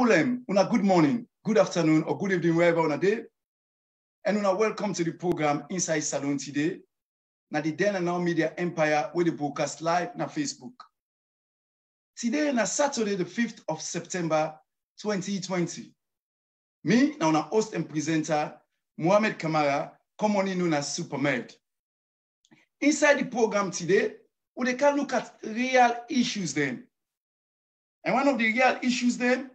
Una good morning, good afternoon, or good evening, wherever on a day. And una welcome to the program Inside Salon today. Na the Den and Now Media Empire with the broadcast live na Facebook. Today na Saturday, the 5th of September, 2020. Me, na una host and presenter, Mohamed Kamara, commonly known as Supermed. Inside the program today, we can look at real issues then. And one of the real issues then,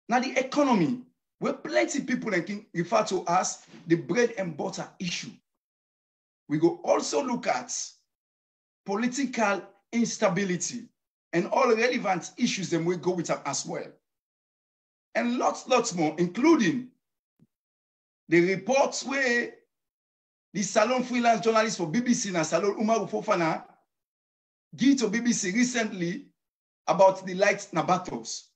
now the economy, where plenty of people can refer to as the bread and butter issue. We go also look at political instability and all relevant issues that we go with them as well. And lots more, including the reports where the Salon freelance journalist for BBC and Salon Umaru Fofana give to BBC recently about the light Nabatos.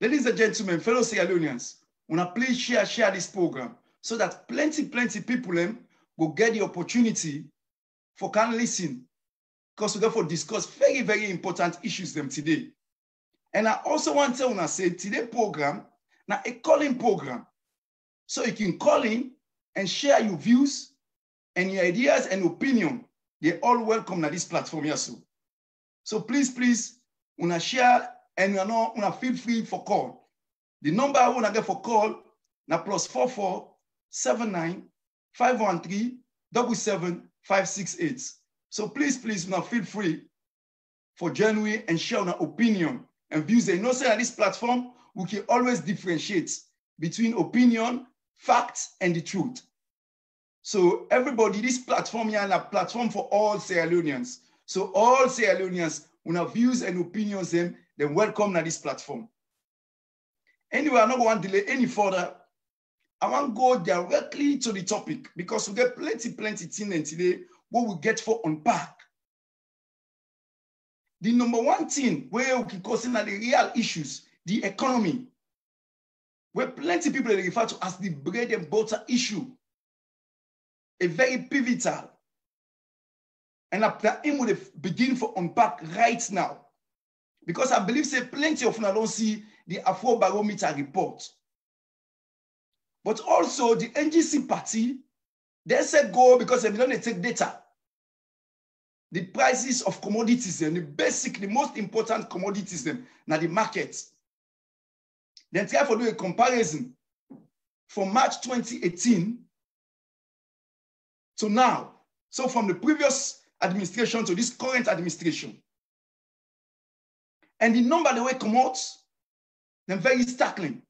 Ladies and gentlemen, fellow Sierra Leoneans, wanna please share this program so that plenty people will get the opportunity for can listen, because we therefore discuss very important issues them today. And I also want to tell say today's program now a calling program, so you can call in and share your views and your ideas and opinion. They're all welcome na this platform here. So please, wanna share and wanna feel free for call. The number I wanna get for call na +44 79 513 77 568. So please, wanna feel free for genuine and share our opinion and views. They know say on this platform we can always differentiate between opinion, facts, and the truth. So everybody, this platform here is a platform for all Sierra Leoneans. So all Sierra Leoneans, when have views and opinions, then welcome to this platform. Anyway, I don't want to delay any further. I want to go directly to the topic because we get plenty things today what we get for unpack. The number one thing where we can consider the real issues, the economy, where plenty people refer to as the bread and butter issue, a very pivotal. And after him will begin for unpack right now. Because I believe say plenty of them don't see the Afrobarometer report. But also the NGC party, they say go because they don't take data. The prices of commodities and the most important commodities them now the market. Then try to do a comparison from March 2018 to now. So from the previous administration to this current administration. And the number the way come out, they're very startling.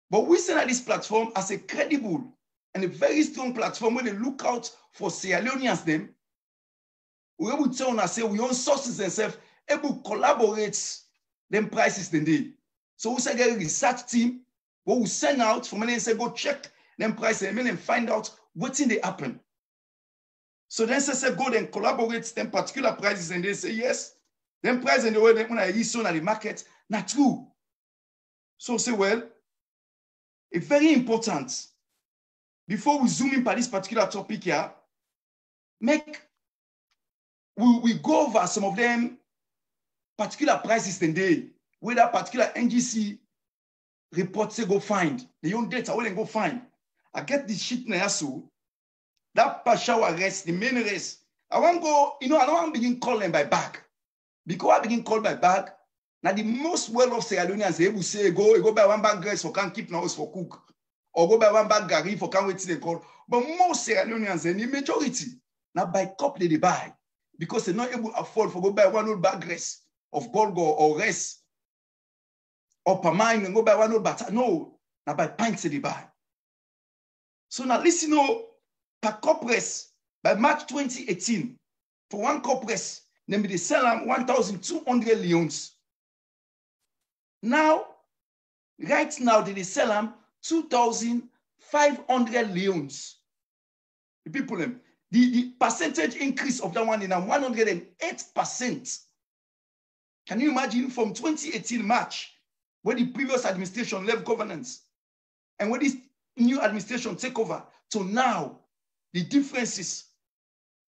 But we see that this platform as a credible and a very strong platform where they look out for Sierra Leoneans them. We able to tell us say we own sources themselves able to collaborate them prices then they. So we say get a research team where we send out from and say go check them prices and find out what's in they happen. So then say go and collaborate them particular prices and they say yes, them prices and the way when I use on the market, not true. So say well, it's very important before we zoom in by this particular topic here, we go over some of them particular prices then they where that particular NGC report say go find the own data where they go find. I get this shit now so. That partial arrest, the main arrest. I want to go, I don't want to begin calling by bag. Because I begin call by bag, now the most well-off Sierra Leoneans, they will say, go buy one bag rice for can't keep now for cook. Or go buy one bag gari for can't wait till they call. But most Sierra Leoneans, and the majority, now by cup they buy. Because they're not able to afford for go buy one old bag rice of bulgur or rice. Or per mine and go buy one old butter. No, now by pints they buy. So now listen, per cup press by March 2018 for one cup press, then they sell them 1,200 leons. Now, right now, they sell them 2,500 leons. The people, the percentage increase of that one is 108%. Can you imagine from 2018 March, when the previous administration left governance, and when this new administration take over, to now, the differences,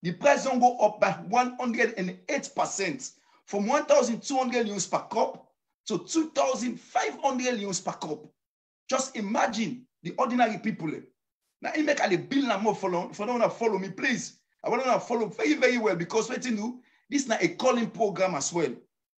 the price don't go up by 108% from 1,200 euros per cup So 2,500 leons per cup. Just imagine the ordinary people. Now, I make a bill more for them to follow me, please. I want to follow very, very well because what you do, this is not a calling program as well.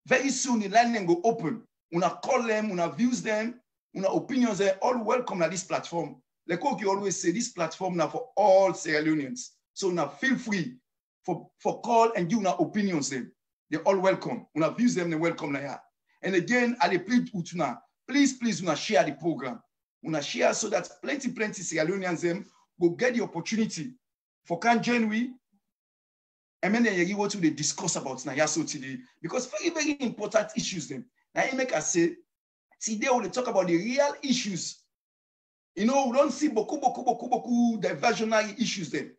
Very soon, the line will open. Una call them, una views them, una opinions, they're all welcome at this platform. Like you always say, this platform now for all Sierra Leoneans. So now feel free for call and give una opinions them. They're all welcome. Una views them, they're welcome now. And again, I plead with una, please, una share the program. Una share so that plenty Sierra Leoneans them will get the opportunity for can join we. And then you what they discuss about now so today because very, very important issues them. Now I make us say today we talk about the real issues. You know, we don't see beaucoup diversionary issues then.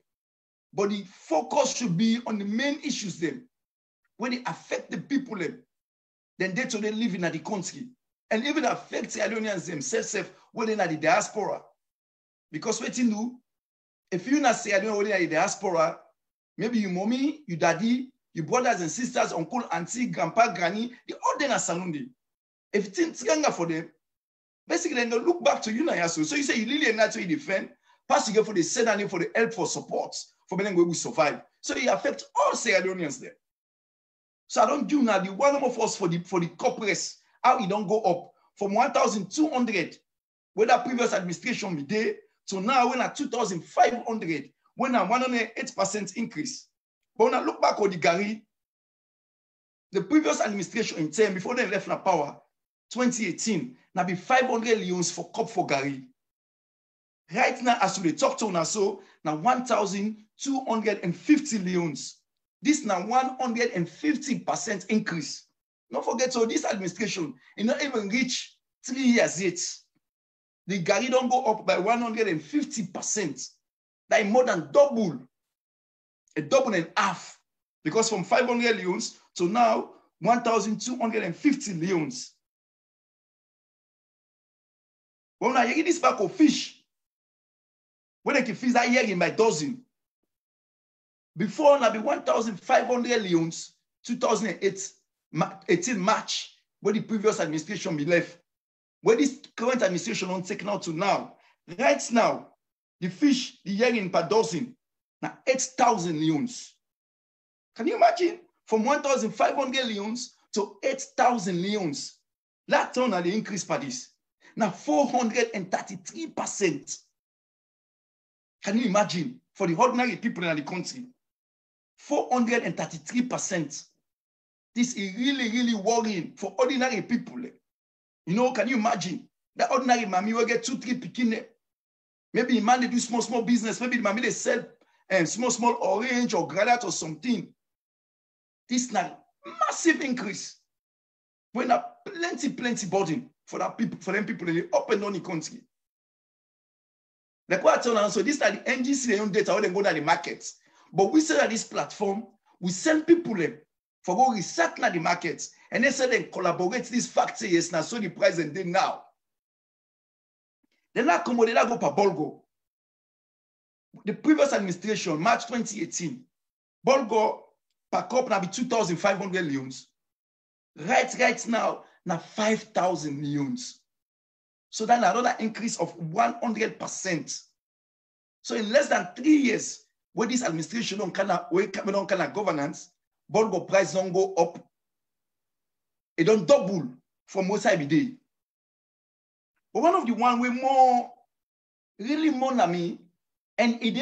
But the focus should be on the main issues then. When they affect the people then they today live in the country. And even affect Sierra Leoneans themselves when they're in the diaspora. Because what you do, if you're not Sierra Leone when they're in the diaspora, maybe your mommy, your daddy, your brothers and sisters, uncle, auntie, grandpa, granny, they all then are Salundi. If it's younger for them, basically then they'll look back to you now. So you say you really are not to defend, pass you get for the send and for the help for support, for being able to survive. So it affects all Sierra Leoneans there. So I don't do now the one of us for the corporates, how it don't go up from 1,200 when that previous administration be there to now when at 2,500 when a 108% increase. But when I look back on the Gary, the previous administration in term before they left na power, 2018, now be 500 leons for cup for Gary. Right now, as we talk to now, so now 1,250 leons. This now 150% increase. Don't forget, so this administration, it not even reach 3 years yet. The Gary don't go up by 150%. That is more than double. A double and a half. Because from 500 leons to now 1,250 leons. When I get this back of fish, when I can fish that year in my dozen, before now be 1,500 leons, 2018 March, where the previous administration be left. Where this current administration don't take now to now. Right now, the fish, the yearling per dozen, now 8,000 leons. Can you imagine? From 1,500 leons to 8,000 leons. That turn at the increase per this. Now 433%. Can you imagine? For the ordinary people in the country, 433%. This is really, really worrying for ordinary people. You know, can you imagine? The ordinary mommy will get 2-3 picking. Maybe the man they do small business. Maybe the mommy they sell small orange or granite or something. This is not massive increase. When a plenty burden for that people, for them people in the up and down the country. Like what I tell you, so this is the NGC own data when they go to the markets. But we say that this platform, we send people for go research na the markets. And they say they collaborate this factory, yes, now so the price and then now. Then that come they go per Bolgo. The previous administration, March 2018, Bolgo per cup now be 2,500 leons. Right now, now 5,000 leons. So then another increase of 100%. So in less than 3 years, where this administration don't kind of governance, Bolgo price don't go up. It don't double from what I be day. But one of the one we really more than me, and it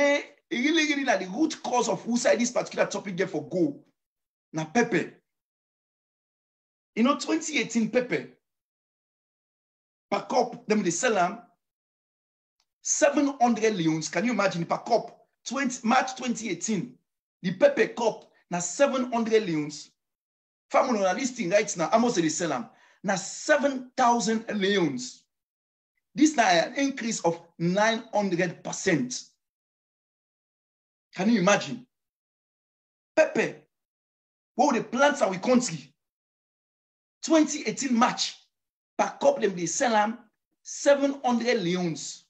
really like the root cause of who side this particular topic there for go. Now pepper. You know, 2018 pepper per cup, them they sell them 700 leons. Can you imagine per cup? March 2018, the pepper cup now 700 leons. Family on listing right now, how much they sell them? Now 7,000 leons. This now an increase of 900%. Can you imagine? Pepper, what the plants are we country? 2018 March, per cup them they sell them 700 leons.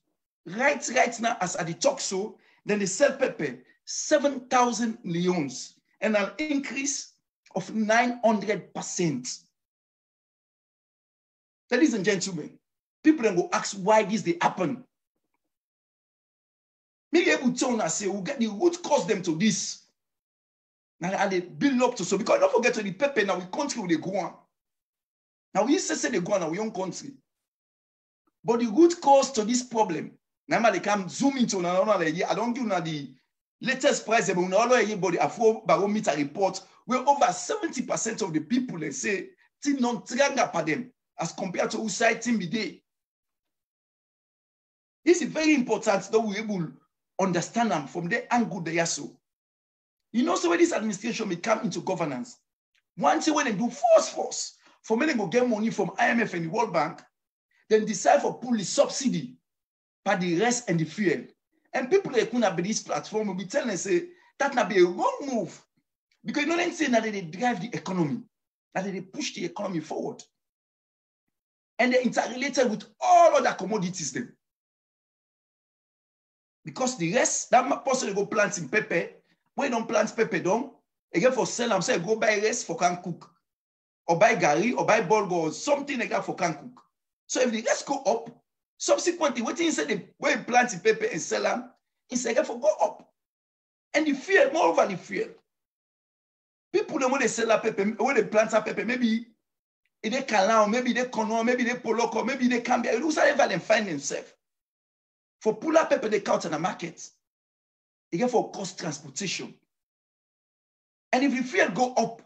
Right now, as at the talk show, then they sell pepper 7,000 leons and an increase of 900%. Ladies and gentlemen, people then go ask why this they happen. Maybe able to say we get the root cause them to this. Now they build up to so because don't forget to the pepper now we country they go on. Now we say they go on our own country. But the root cause to this problem, now they can zoom into another year. I don't give you the latest price, but the Afro Barometer report where over 70% of the people they say ti non tranga pa them as compared to outside team day. This is very important that we able understand them from the angle they are so. You know, so when this administration may come into governance, once when they do force, for many go get money from IMF and the World Bank, then decide for pull the subsidy by the rest and the fuel. And people that could be this platform will be telling us say that not be a wrong move. Because you know they say that they drive the economy, that they push the economy forward. And they're interrelated with all other commodities then. Because the rest, that person they go plant in pepper, when you don't plant pepper down, again for sell them, say go buy rest for can cook. Or buy gari, or buy bulgur, or something like that for can cook. So if the rest go up, subsequently, what you say they when you plant in pepper and sell them, it's again for go up. And the fuel, moreover the fuel. People don't when they sell that pepper, when they plant that pepper, maybe they Calan, maybe they Kono, maybe they Poloko, maybe they Cambia, whoever they find themselves. For pull up pepper, they count in the market. Again for cost transportation. And if the fuel go up,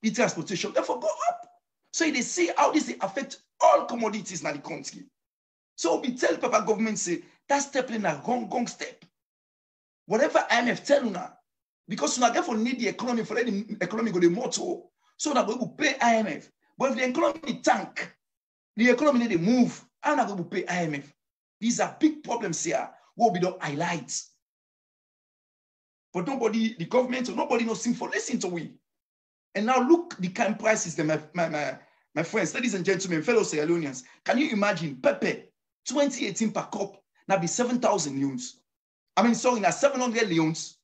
the transportation, therefore go up. So they see how this affect all commodities in the country. So we tell Papa government say that step in a wrong step. Whatever IMF tell you now, because you therefore need the economy for the economy go the motto, so that we will pay IMF. But if the economy tank, the economy need to move, and we will pay IMF. These are big problems here. What we don't highlight. But nobody, the government, or nobody knows for listen to we. And now look the kind of prices that my friends, ladies and gentlemen, fellow Sierra Leoneans, can you imagine pepper 2018 per cup now be 7,000 leons? I mean, sorry, now 700 leons.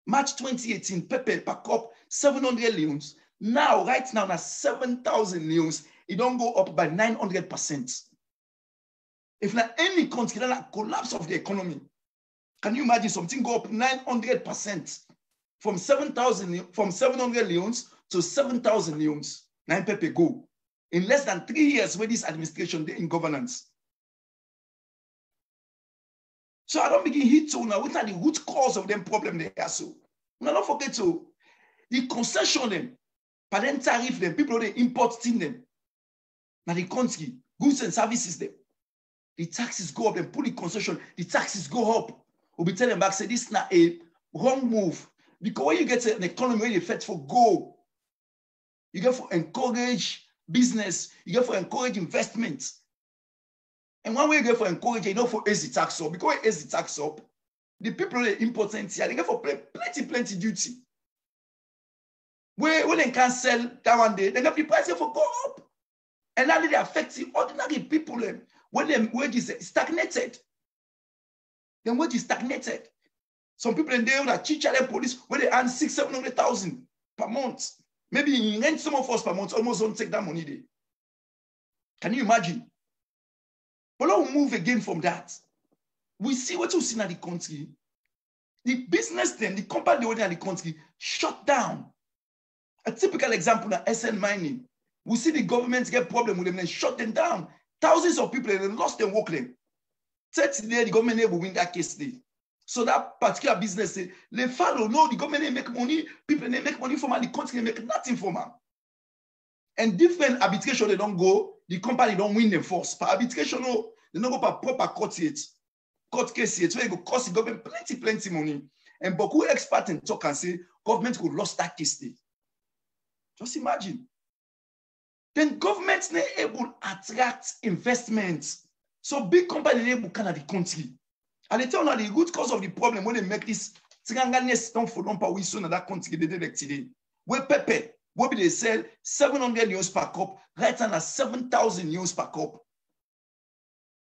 March 2018, pepper per cup 700 leons. Now, right now 7,000 leons. It don't go up by 900%. If not any country, then a collapse of the economy. Can you imagine something go up 900%? From 700 leons to 7,000 leons. 9 pepper go. In less than 3 years with this administration in governance. So I don't begin hit to now. What are the root cause of them problem they are so? Now don't forget to the concession them, but then tariff them, people they import them. Now the country, goods and services them. The taxes go up, then put the concession, the taxes go up. We'll be telling them back, say this is not a wrong move. Because when you get an economy where you fit for go, you get for encourage business, you get for encourage investment. And one way you get for encourage, you know, for raise the tax up. Because when raise the tax up, the people that are important here, they get for plenty duty. When they can't sell that one day, they get the price for go up. And now they affect the ordinary people when their wages stagnated. Then wages stagnated. Some people in there that teach their police where they earn 600,000-700,000 per month. Maybe in rent some of us per month almost don't take that money there. Can you imagine? But let's move again from that. We see what we see in the country. The business then, the company in the country shut down. A typical example now, SN Mining. We see the government get problem with them and shut them down. Thousands of people they lost their work them. 30 days the government will win that case day. So that particular business, they follow. No, the government they make money, people they make money from the country, they make nothing from them. And different arbitration, they don't go, the company don't win them first. For arbitration, no, they don't go for proper court case yet. So they go cost the government plenty money. And beaucoup experts in talk and say, government could lost that case day. Just imagine. Then governments are able to attract investments. So big companies are able to come to the country. And they tell now the root cause of the problem when they make this Tiranganese don't for long we soon in that country they did today. Where pepper, what they sell 700 euros per cup, right now 7,000 euros per cup.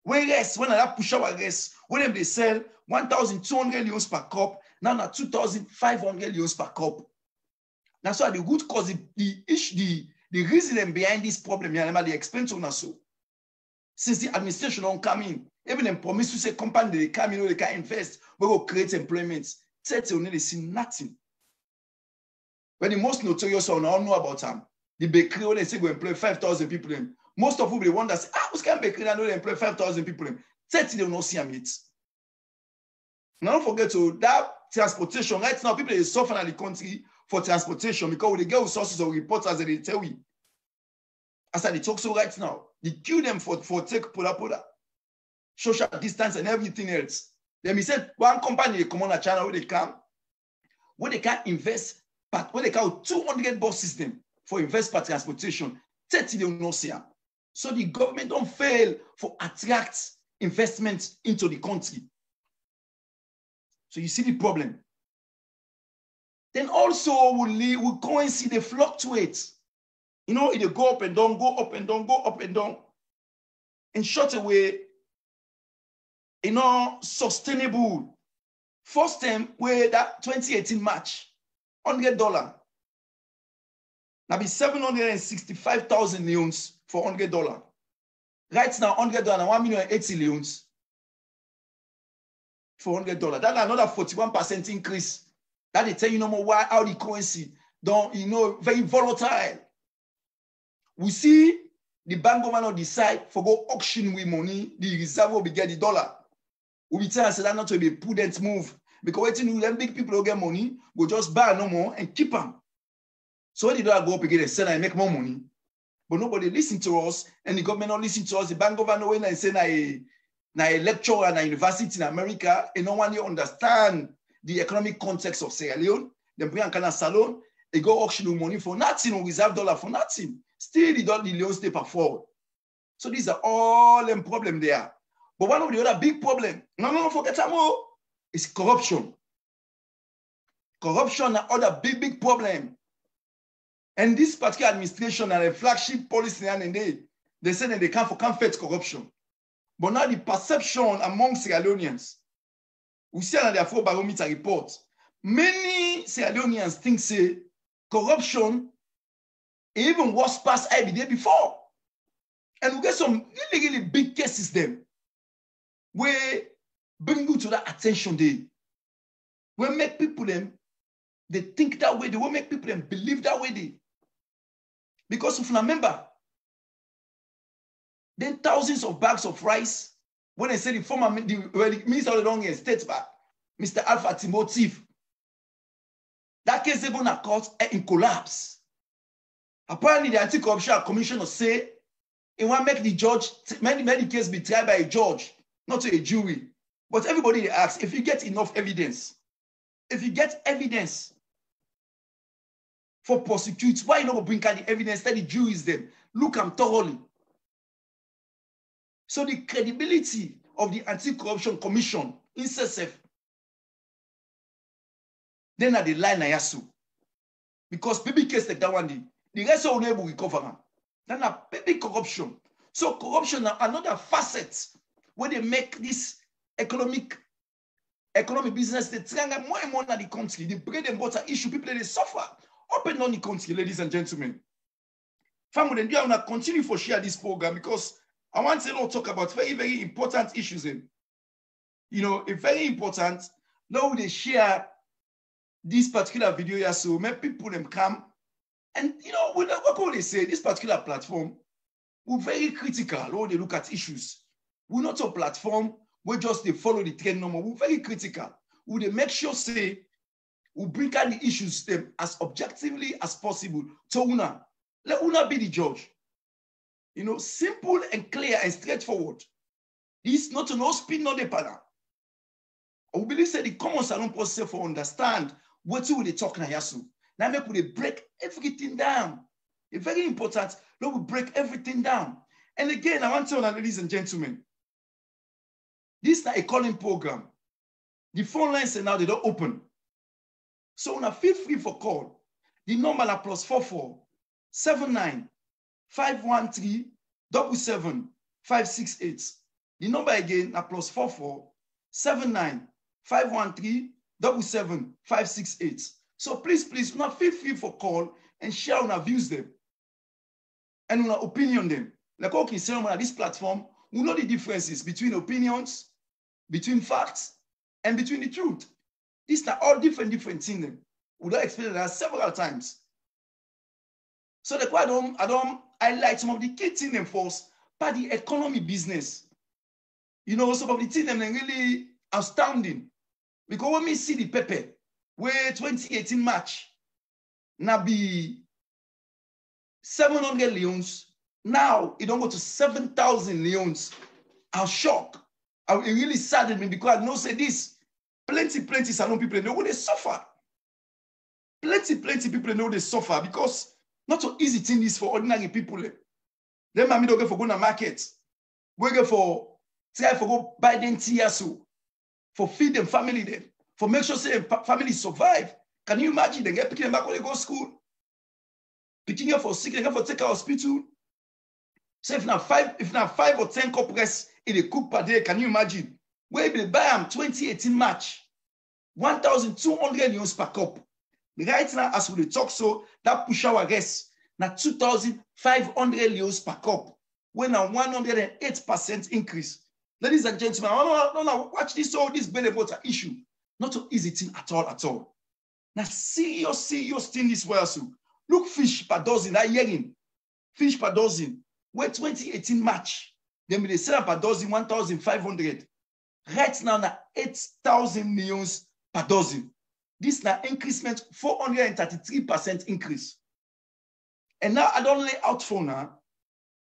When rest, when I push our rest, when they sell 1,200 euros per cup, now 2,500 euros per cup. That's why the root cause the The reason behind this problem, they explain to us so. Since the administration don't come in, even them promise to say company they come in, they can invest, we will create employment. They see nothing. When the most notorious one, I don't know about them. The bakery, they say we employ 5,000 people. Most of them, they wonder, say, who's can bakery? I know they employ 5,000 people. 30, they will not see them yet. Now, don't forget to that transportation. Right now, people are suffering in the country for transportation because they get sources of reporters and they tell you. As I talk so right now, they kill them for take pola, social distance and everything else. Then he said, one company, they come on a channel where they can invest, but where they can 200 bus system for invest per transportation, 30 they will not see them. So the government don't fail for attract investment into the country. So you see the problem. Then also we currency they fluctuate. You know, it go up and down, go up and down, go up and down. In short way, you know, sustainable. First time where that 2018 March, $100. Now be 765,000 leons for $100. Right now, $100 and 1,080,000 leons for $100. That's another 41% increase. That they tell you no more why how the currency don't, you know, very volatile. We see the bank governor decide for go auction with money, the reserve will be get the dollar. We be telling us that not to be a prudent move because waiting them big people will get money, go just buy no more and keep them. So when the dollar go up again, they sell and make more money. But nobody listen to us, and the government not listen to us. The bank governor when I say na a lecturer in a university in America, and no one understand the economic context of Sierra Leone. They bring a kind of salon, they go auction with money for nothing, or reserve dollar for nothing. Still, the Leone stay forward. So these are all them problems there. But one of the other big problems, no, forget that more, is corruption. Corruption is another big problem. And this particular administration and a flagship policy, and they say that they can't fight corruption. But now the perception among Sierra Leoneans, we see on the Afrobarometer report, many Sierra Leoneans think say corruption even worse past every day before. And we get some really big cases then where bring you to that attention day. We make people them, they think that way, they will make people them believe that way. Because if you remember, then thousands of bags of rice, when they say the former the Minister of the Long State back, Mr. Alpha Timothy, that case they going to court in collapse. Apparently, the Anti-Corruption Commission say it want to make the judge, many cases be tried by a judge, not to a jury. But everybody asks, if you get enough evidence, for prosecute, why you not bring out the evidence that the juries them look them thoroughly? So the credibility of the Anti-Corruption Commission in CSF, then at the line I ask you. Because baby case like that one, the rest will never recover them. Then a baby corruption. So corruption is another facet where they make this economic business, they try more and more in the country. The bread and butter issue, people they suffer up and down the country, ladies and gentlemen. Family, and I want to continue for share this program because I want to talk about very important issues. You know, it's very important. Now they share this particular video here, so make people them come. And you know, what can they say? This particular platform, we're very critical when they look at issues. We're not a platform where just they follow the trend no more. We're very critical. We they make sure say we bring out the issues them as objectively as possible to Una. Let Una be the judge. You know, simple and clear and straightforward. This not to no spin, no the panel. I will believe say the common salon process for understand what you will talk na yasu. Now make we break everything down. It's very important. Now we break everything down. And again, I want to tell you, ladies and gentlemen, this is not a calling program. The phone lines are now they don't open. So now feel free for call. The number is +44 79 513 77 568. The number again is +44 79 513 77 568. So please, now feel free for call and share on our views them. and una opinion them. Like okay, say on this platform, we know the differences between opinions, between facts, and between the truth. These are all different things. We don't explain that several times. So that's why I don't highlight some of the key things them first, but the economy business. You know, some of the things them really astounding. Because when we see the paper, where 2018 March, now be 700 leons, now it don't go to 7,000 leons. I'm shocked. It really saddened me because I know say this. Plenty salon people know they suffer. Plenty people know they suffer because not so easy thing is for ordinary people. Them mommy don't go for go to market. We go for try for go buy them tea so for feed them family them, for make sure say family survive. Can you imagine they get picking them back when they go to school? Picking up for sick, they go for take a hospital. So if now 5 or 10 cup rest in a cook per day, can you imagine? Where they buy them 2018 March, 1,200 euros per cup. Right now, as we talk, so that push our rest now 2,500 euros per cup, when a 108% increase. Ladies and gentlemen, no, watch this all this bread and butter issue. Not so easy thing at all. Now serious thing this way also. Look, fish per dozen, that hearing. Fish per dozen. Where 2018 March, then they sell per dozen 1,500. Right now, 8,000 millions per dozen. This now increasement 433% increase. And now I don't lay out for now.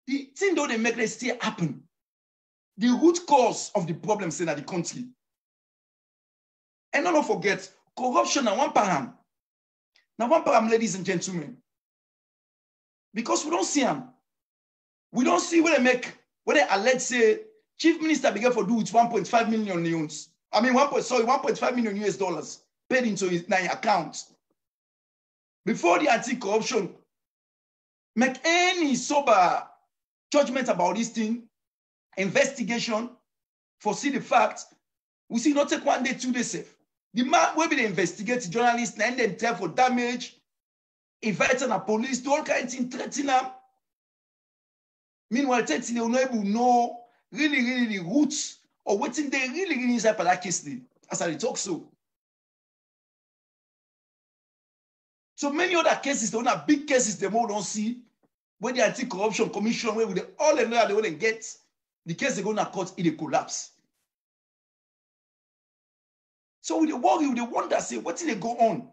The thing though they make it still happen. The root cause of the problems in the country. And don't forget, corruption and one param. Now one param, ladies and gentlemen. Because we don't see them. We don't see what they make, what they allege say, Chief Minister began for do with 1.5 million leons. I mean, 1.5 million US dollars paid into his account. Before the anti-corruption make any sober judgment about this thing, investigation, foresee the facts, we see not take 1 day, 2 days safe. The man will be the investigate the journalists and then tell for damage, inviting the police, do all kinds of things, threatening them. Meanwhile, they will not able to know really the roots or what they really inside for that case, as I talk so. So many other cases, they are big cases, they more don't see, when the anti-corruption commission, where with all the lawyers they want to get, the case they go to court, it collapse. So with the worry, with the wonder, say, what did they go on?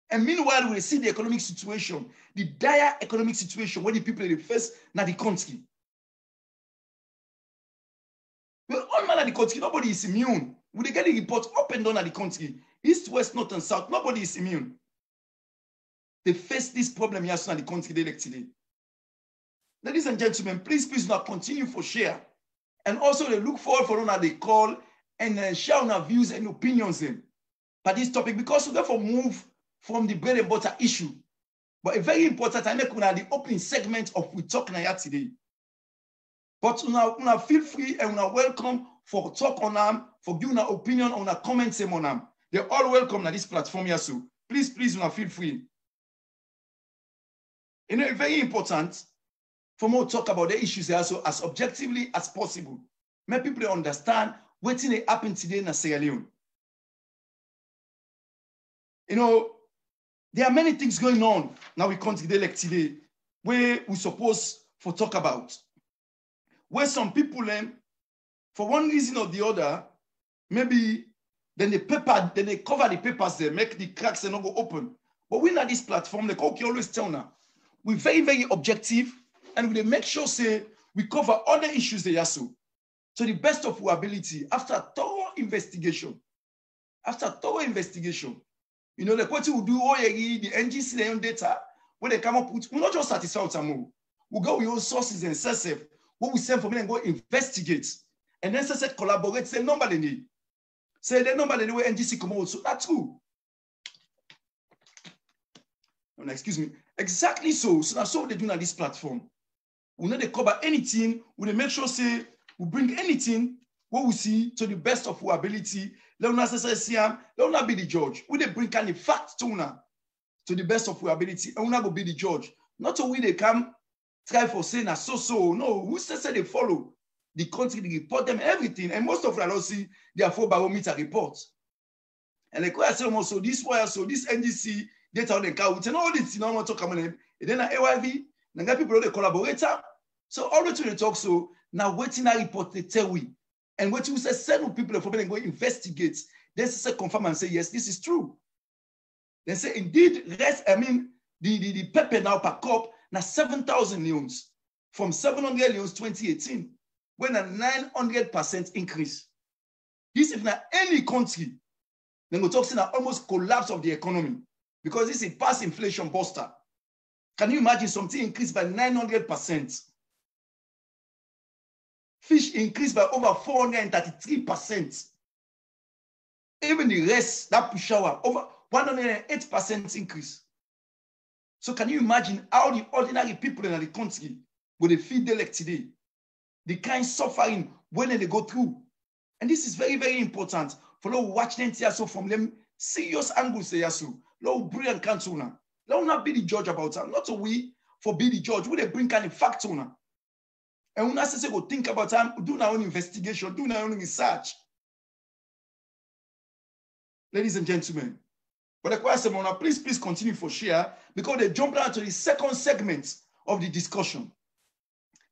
And meanwhile, we see the economic situation, the dire economic situation, where the people in the face, now the country. Well, all man at the country, nobody is immune. We get the report up and down at the country, east, west, north, and south, nobody is immune. They face this problem here at the country they elect today. Ladies and gentlemen, please now continue for share. And also they look forward for one they call and share our views and opinions in by this topic, because we therefore move from the bread and butter issue. But a very important, I make the opening segment of We Talk Now today. But una feel free and una welcome for talk on them, for giving an opinion on a comment on them. They're all welcome at this platform here, so please una feel free. You know, it's very important for more talk about the issues also as objectively as possible. Make people understand what's happening today in Sierra Leone. You know, there are many things going on now we come today where we supposed for talk about. Where some people, for one reason or the other, maybe then they cover the papers, they make the cracks and not go open. But we're not this platform, like okay, always tell now. We're very objective, and we make sure say we cover other issues they are so. To the best of our ability, after thorough investigation, you know, like what we do, the NGC, their own data, when they come up with, we're not just satisfied with some. We'll go with your sources and SSF, what we send for me and go investigate. And then SSF collaborate, say number they need. Say the number they need where NGC come out. So that's true. No, excuse me. Exactly so. So that's what they do on this platform. We know they cover anything, we make sure say we bring anything what we see to the best of our ability. Let us see let us not be the judge. We they bring kind of fact to the best of our ability, and we not go be the judge. Not so we they come try for saying na so. No, who say they follow the country, they report them everything. And most of them don't see their 4 barometer reports. And like I said, so this wire, so this NGC data on the car, we tell all this, you know, what talk about it. And then AYV, and then people, they collaborate. So all the time they talk, so now waiting a report, they tell we. And what you say, send people for them go investigate. Then say confirm and say, yes, this is true. They say, indeed, the pepper now per cup, now 7,000 leons from 700 leons 2018, when a 900% increase. This if not any country, then we talk about almost collapse of the economy because this is a past inflation buster. Can you imagine something increased by 900%? Fish increased by over 433%. Even the rest, that push hour, over 108% increase. So can you imagine how the ordinary people in the country will feed them like today? The kind of suffering when they go through. And this is very, very important for those watching so from them serious angles say so. Lord brilliant counsel now. Let not be the judge about it. Not we for be the judge. We they bring kind of facts on her. And when I say go think about time, do our own investigation, do our own research. Ladies and gentlemen, but the question, please continue for share because they jump down to the second segment of the discussion.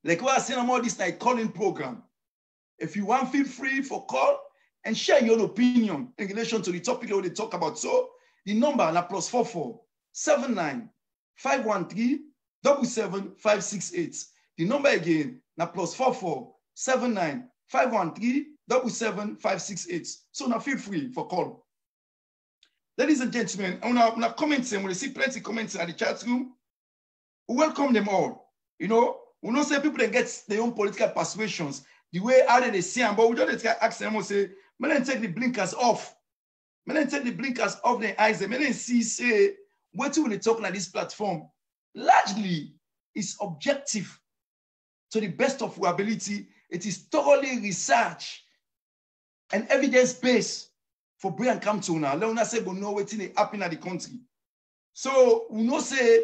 Like what I said about this like calling program. If you want, feel free for call and share your opinion in relation to the topic that we talk about. So the number is +44 79 513 77 568. The number again is +44 79 513 77 568. So now feel free for call. Ladies and gentlemen, on our comments, and we see plenty of comments in the chat room. We welcome them all. You know, we don't say people that get their own political persuasions the way how they see them, but we don't ask them, we say, man, take the blinkers off. Man, take the blinkers off their eyes. Man, see, say, what will they talk on this platform? Largely, it's objective to the best of our ability. It is thoroughly researched and evidence-based for Brian Camptona. Let us say, we know what's happening in the country. So, we know say,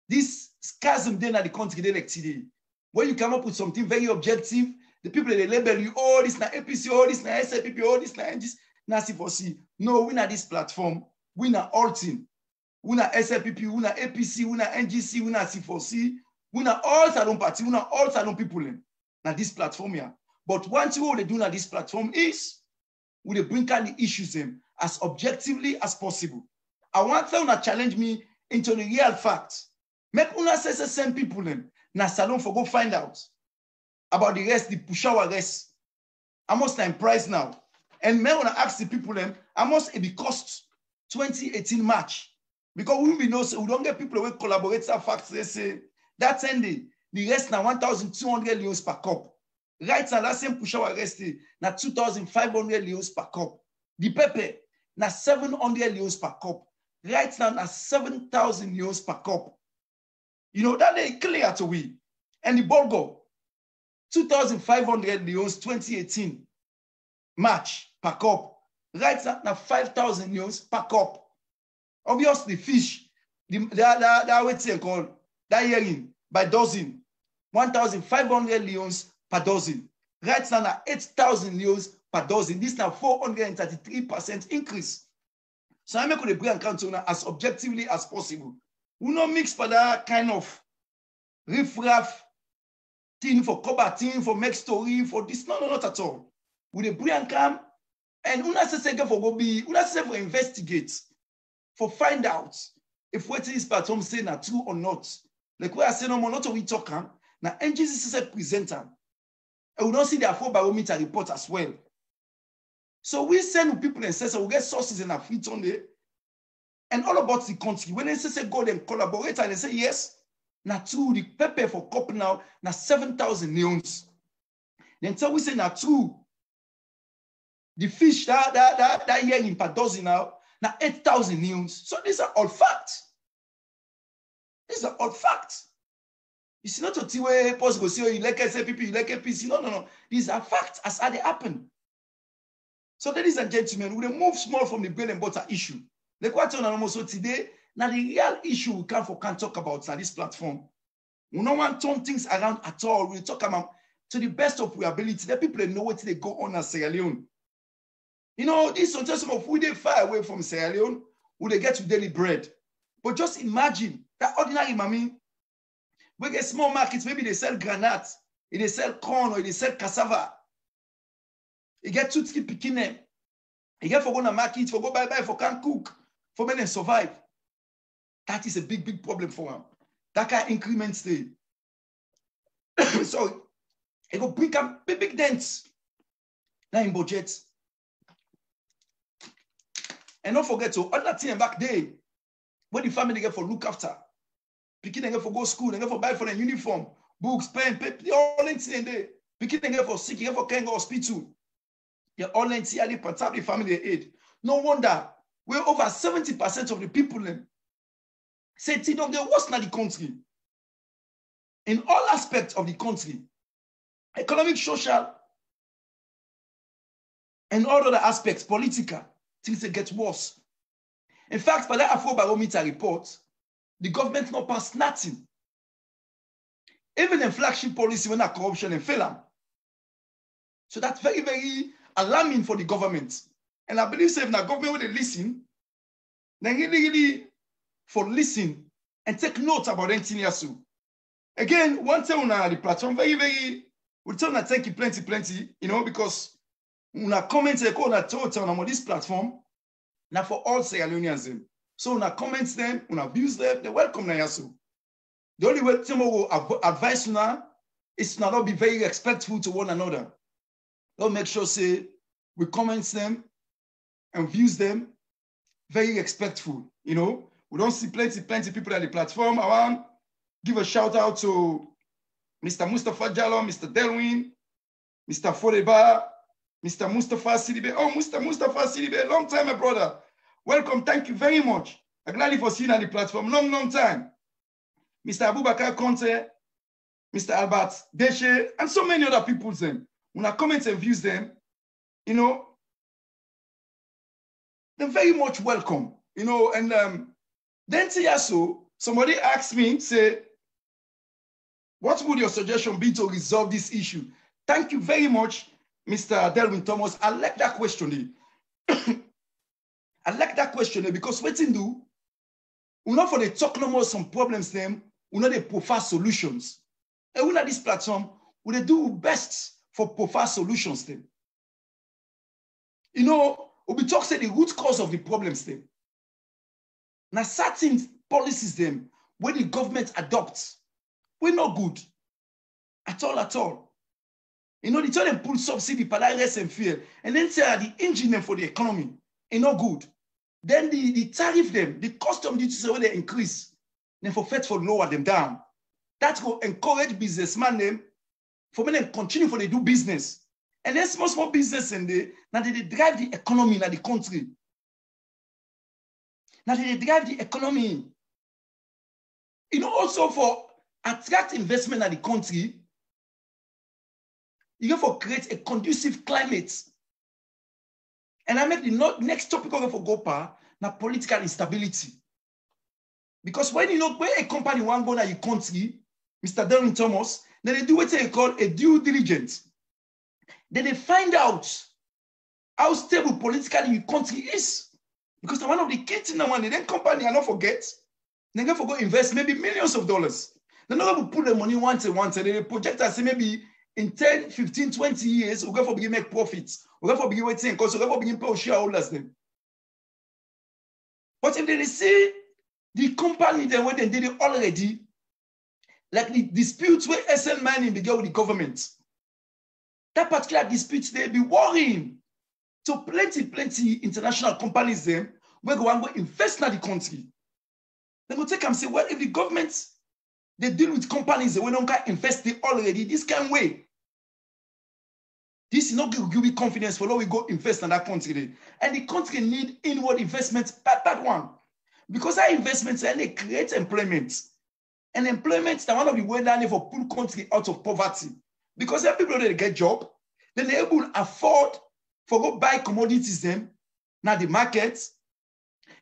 this schism then at the country they like today. When you come up with something very objective, the people they label you, oh, this na APC, oh, this na SLPP, oh, this na this na C4C. No, we na this platform, we na all team. We na SLPP, we na APC, we na NGC, we na C4C, we na all salon party, we na all salon people na this platform here. But one thing what they do na this platform is we bring out the issues them as objectively as possible. I want them to challenge me into the real facts. Make una say the same people na salon for go find out about the rest, the push hour rest. How much time price now? And me wanna ask the people how much it be cost 2018 March. Because we know we don't get people who collaborate that facts. They say that Sunday, the rest now 1,200 leons per cup. Right now, that same push hour rest na 2,500 leons per cup. The pepper na 700 leons per cup. Right now, na 7,000 leons per cup. You know, that they clear to we. And the Bulgur, 2,500 leons 2018 March per cup. Right now, 5,000 leons per cup. Obviously, fish, that what's called, that hearing by dozen, 1,500 leons per dozen. Right now, 8,000 leons per dozen. This is now 433% increase. So I make the Brian Camptona as objectively as possible. We not mix for that kind of riff-raff thing for cover thing, for make story, for this. No, not at all. With the Brian Cam, and we not say for go be, we not say for investigate, for find out if what this platform say na true or not. Like we are saying no more, not we talk now NGC say presenter. And we don't see their 4 barometer report as well. So we send people and say, so we get sources in our free Sunday. And all about the country. When they say go and collaborate, and they say, yes, now true, the pepper for cup now, 7,000 leons. Then so we say, now true, the fish that year in per dozen now 8,000 leons. So these are all facts. These are all facts. It's not a way post go say you like SLPP, you like APC. No. These are facts as how they happen. So, ladies and gentlemen, we move small from the bread and butter issue. Like what on almost so today, now the real issue we can talk about on this platform. We don't want to turn things around at all. We talk about to the best of our ability. The people know what they go on at Sierra Leone. You know, this is just some of who they far away from Sierra Leone, who they get to daily bread. But just imagine that ordinary mommy, we get small markets, maybe they sell granite, they sell corn, or they sell cassava. You get 2-3 picking. You get for go to market, for go buy, for can't cook, for men and survive. That is a big, big problem for them. That kind of increment stay. So it will bring up big dents now in budget. And don't forget to other thing back there, when the family get for look after. Picking they get for go school, they get for buy for their uniform, books, pen, paper, all in there. Picking they get for sick, they get for can go hospital. They're all in the family aid. No wonder we're over 70% of the people say they don't get worse in the country. In all aspects of the country, economic, social, and all other aspects, political, things get worse. In fact, by the Afrobarometer report, the government not passed nothing. Even the flagship policy when corruption and failure. So that's very, very alarming for the government. And I believe if the government will listen, then really for listen and take note about anything else. Again, one thing on the platform, very, very, we tell you thank you plenty, you know, because when I comment on this platform, now for all Sierra Leoneans. So when I comment them, when I views them, they welcome them. The only way to advise now is to not be very respectful to one another. Don't make sure say we comment them and views them very respectful. You know, we don't see plenty people at the platform. I want to give a shout out to Mr. Mustafa Jallo, Mr. Delwin, Mr. Fodeba, Mr. Mustafa Sidibe. Oh, Mr. Mustafa Sidibe, long time, my brother. Welcome, thank you very much. I'm glad for seeing on the platform, long time. Mr. Abubakar Conte, Mr. Albert Deshe, and so many other people. When I comment and views them, you know, they're very much welcome, you know, and then somebody asked me, say, what would your suggestion be to resolve this issue? Thank you very much, Mr. Delwin Thomas. I like that question. I like that question because what you do, we not for the talk no more some problems them, we know they prefer solutions. And we at this platform, we do best for prefer solutions them. You know, we talk say the root cause of the problems them. Now certain policies them when the government adopts, we're not good at all. You know, they tell them pull subsidy, palaris and fear, and then say the engine for the economy is not good. Then the tariff them, the custom duties when they increase, then for lower them down. That will encourage businessmen them for when they continue for they do business. And then small business and now they drive the economy in the country. Now they drive the economy. You know, also for attract investment in the country, you have to create a conducive climate. And I make the next topic of for GOPA now political instability. Because when you know where a company want go to your country, Mr. Delwin Thomas, then they do what they call a due diligence. Then they find out how stable politically your country is. Because one of the kids in the one, then company, I don't forget, they're going to go invest maybe millions of dollars. They're not going to put the money once, and they project and say maybe in 10, 15, 20 years, we're going to begin make profits. We're going to begin waiting because we're going to begin pay shareholders then. But if they see the company then when they did it already, like the disputes where SN Mining began with the government, that particular dispute, they be worrying. So plenty international companies then will go and go invest in the country. They will take and say, well, if the government, they deal with companies that we don't invest it already, this can wait. This is not going to give you confidence for how we go invest in that country. And the country need inward investment, that one. Because our investments they create employment. And employment is one of the ways that for pull country out of poverty. Because if people they get job, then they're able to afford for go buy commodities them, now the markets.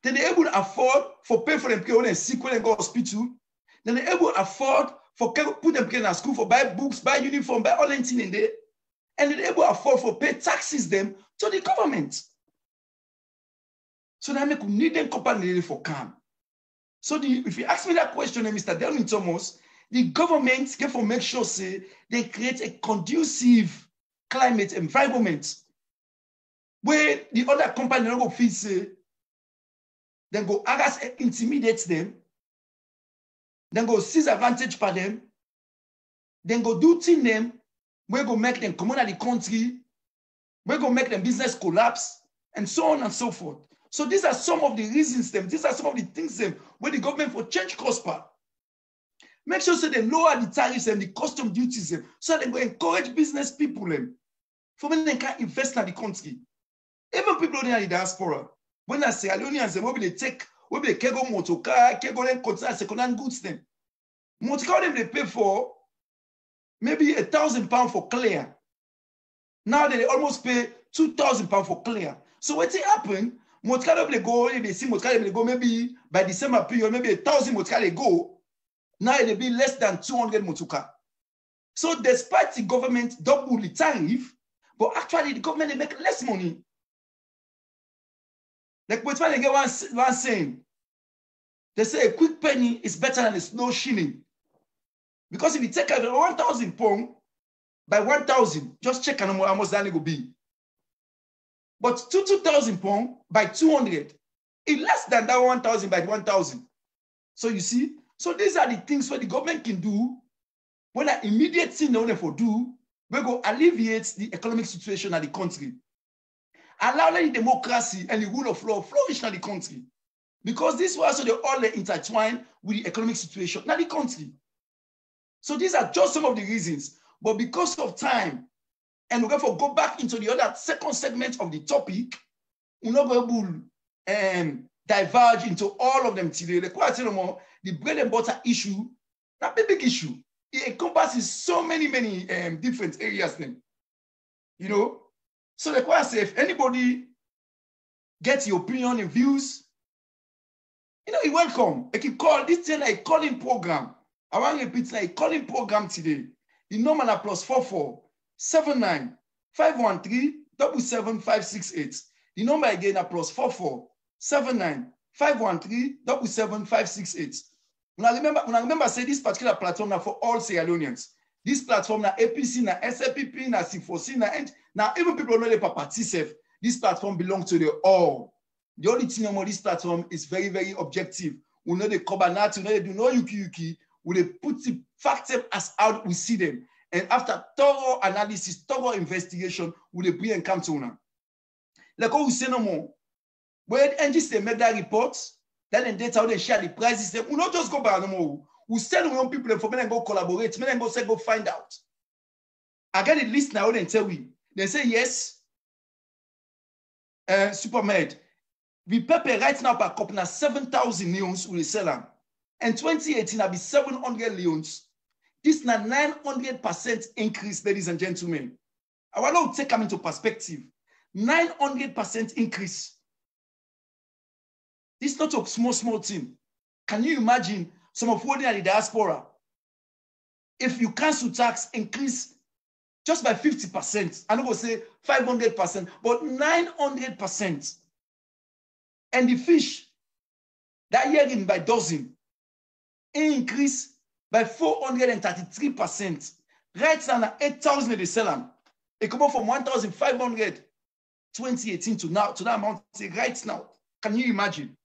Then they're able to afford for pay for them people and sick when they go to hospital. Then they're able to afford for put them in school, for buy books, buy uniform, buy all anything in there. And they're able to afford for pay taxes them to the government. So that make we need them company for calm. So if you ask me that question, Mr. Delwin Thomas, the government can for make sure say they create a conducive climate environment where the other company don't go feel say, then go harass and intimidate them, then go seize advantage for them, then go do things them, where go make them come out of the country, where go make them business collapse, and so on and so forth. So these are some of the reasons them, these are some of the things them where the government for change cost part. Make sure so they lower the tariffs and the custom duties them, so they go encourage business people them, for when they can invest in the country. Even people in the diaspora, when I say Alonians, what will they take, what will they carry motorcar, carry them consider second-hand goods them. Motorcar them they pay for maybe £1,000 for clear. Now they almost pay £2,000 for clear. So what's happen? Motorcar they go, they see motorcar they go maybe by December period, maybe 1,000 motorcar they go. Now it'll be less than 200 motorcar. So despite the government double the tariff, but actually the government they make less money. Like what's why they get one saying, they say a quick penny is better than a slow shilling. Because if you take out £1,000 by 1,000, just check how much that will be. But £2,000 by 200 is less than that 1,000 by 1,000. So you see, so these are the things where the government can do when an immediate thing they want to do, we go alleviate the economic situation of the country. Allow the democracy and the rule of law flourish in the country. Because this was also all intertwined with the economic situation in the country. So these are just some of the reasons. But because of time, and we're going to go back into the other second segment of the topic, we're not going to diverge into all of them today. The bread and butter issue, not a big issue. It encompasses so many different areas then. You know? So the question is, if anybody gets your opinion and views, you know, you're welcome. I can call this thing a calling program. I want to repeat a calling program today. The number is +44 79 513 77568. The number again is +44 79 513 77568. When I remember say this particular platform now for all Sierra Leoneans. This platform na APC, na SLPP, na C4C, now even people know the party. This platform belongs to the all. The only thing about this platform is very, very objective. We know the cobanat, we know they do no yuki. We put the facts as out we see them. And after thorough analysis, thorough investigation, we bring and come to now. Like what we say no more. When NGC they make that report, then data how they share the prices, we not just go by no more. We send young people for me and go collaborate, me and go say go find out. I get a list now and tell we. They say yes. Supermed. We pepper right now per cup na 7,000 leons we sell them. And 2018 will be 700 leons. This is a 900% increase, ladies and gentlemen. I want to take them into perspective. 900% increase. This is not a small thing. Can you imagine some of what they are in the diaspora? If you cancel tax, increase just by 50%. I'm not going to say 500%, but 900%. And the fish, that year in by dozen, increase by 433%. Right now, 8,000 they sell them. It come up from 1,500 2018 to now, to that amount right now. Can you imagine?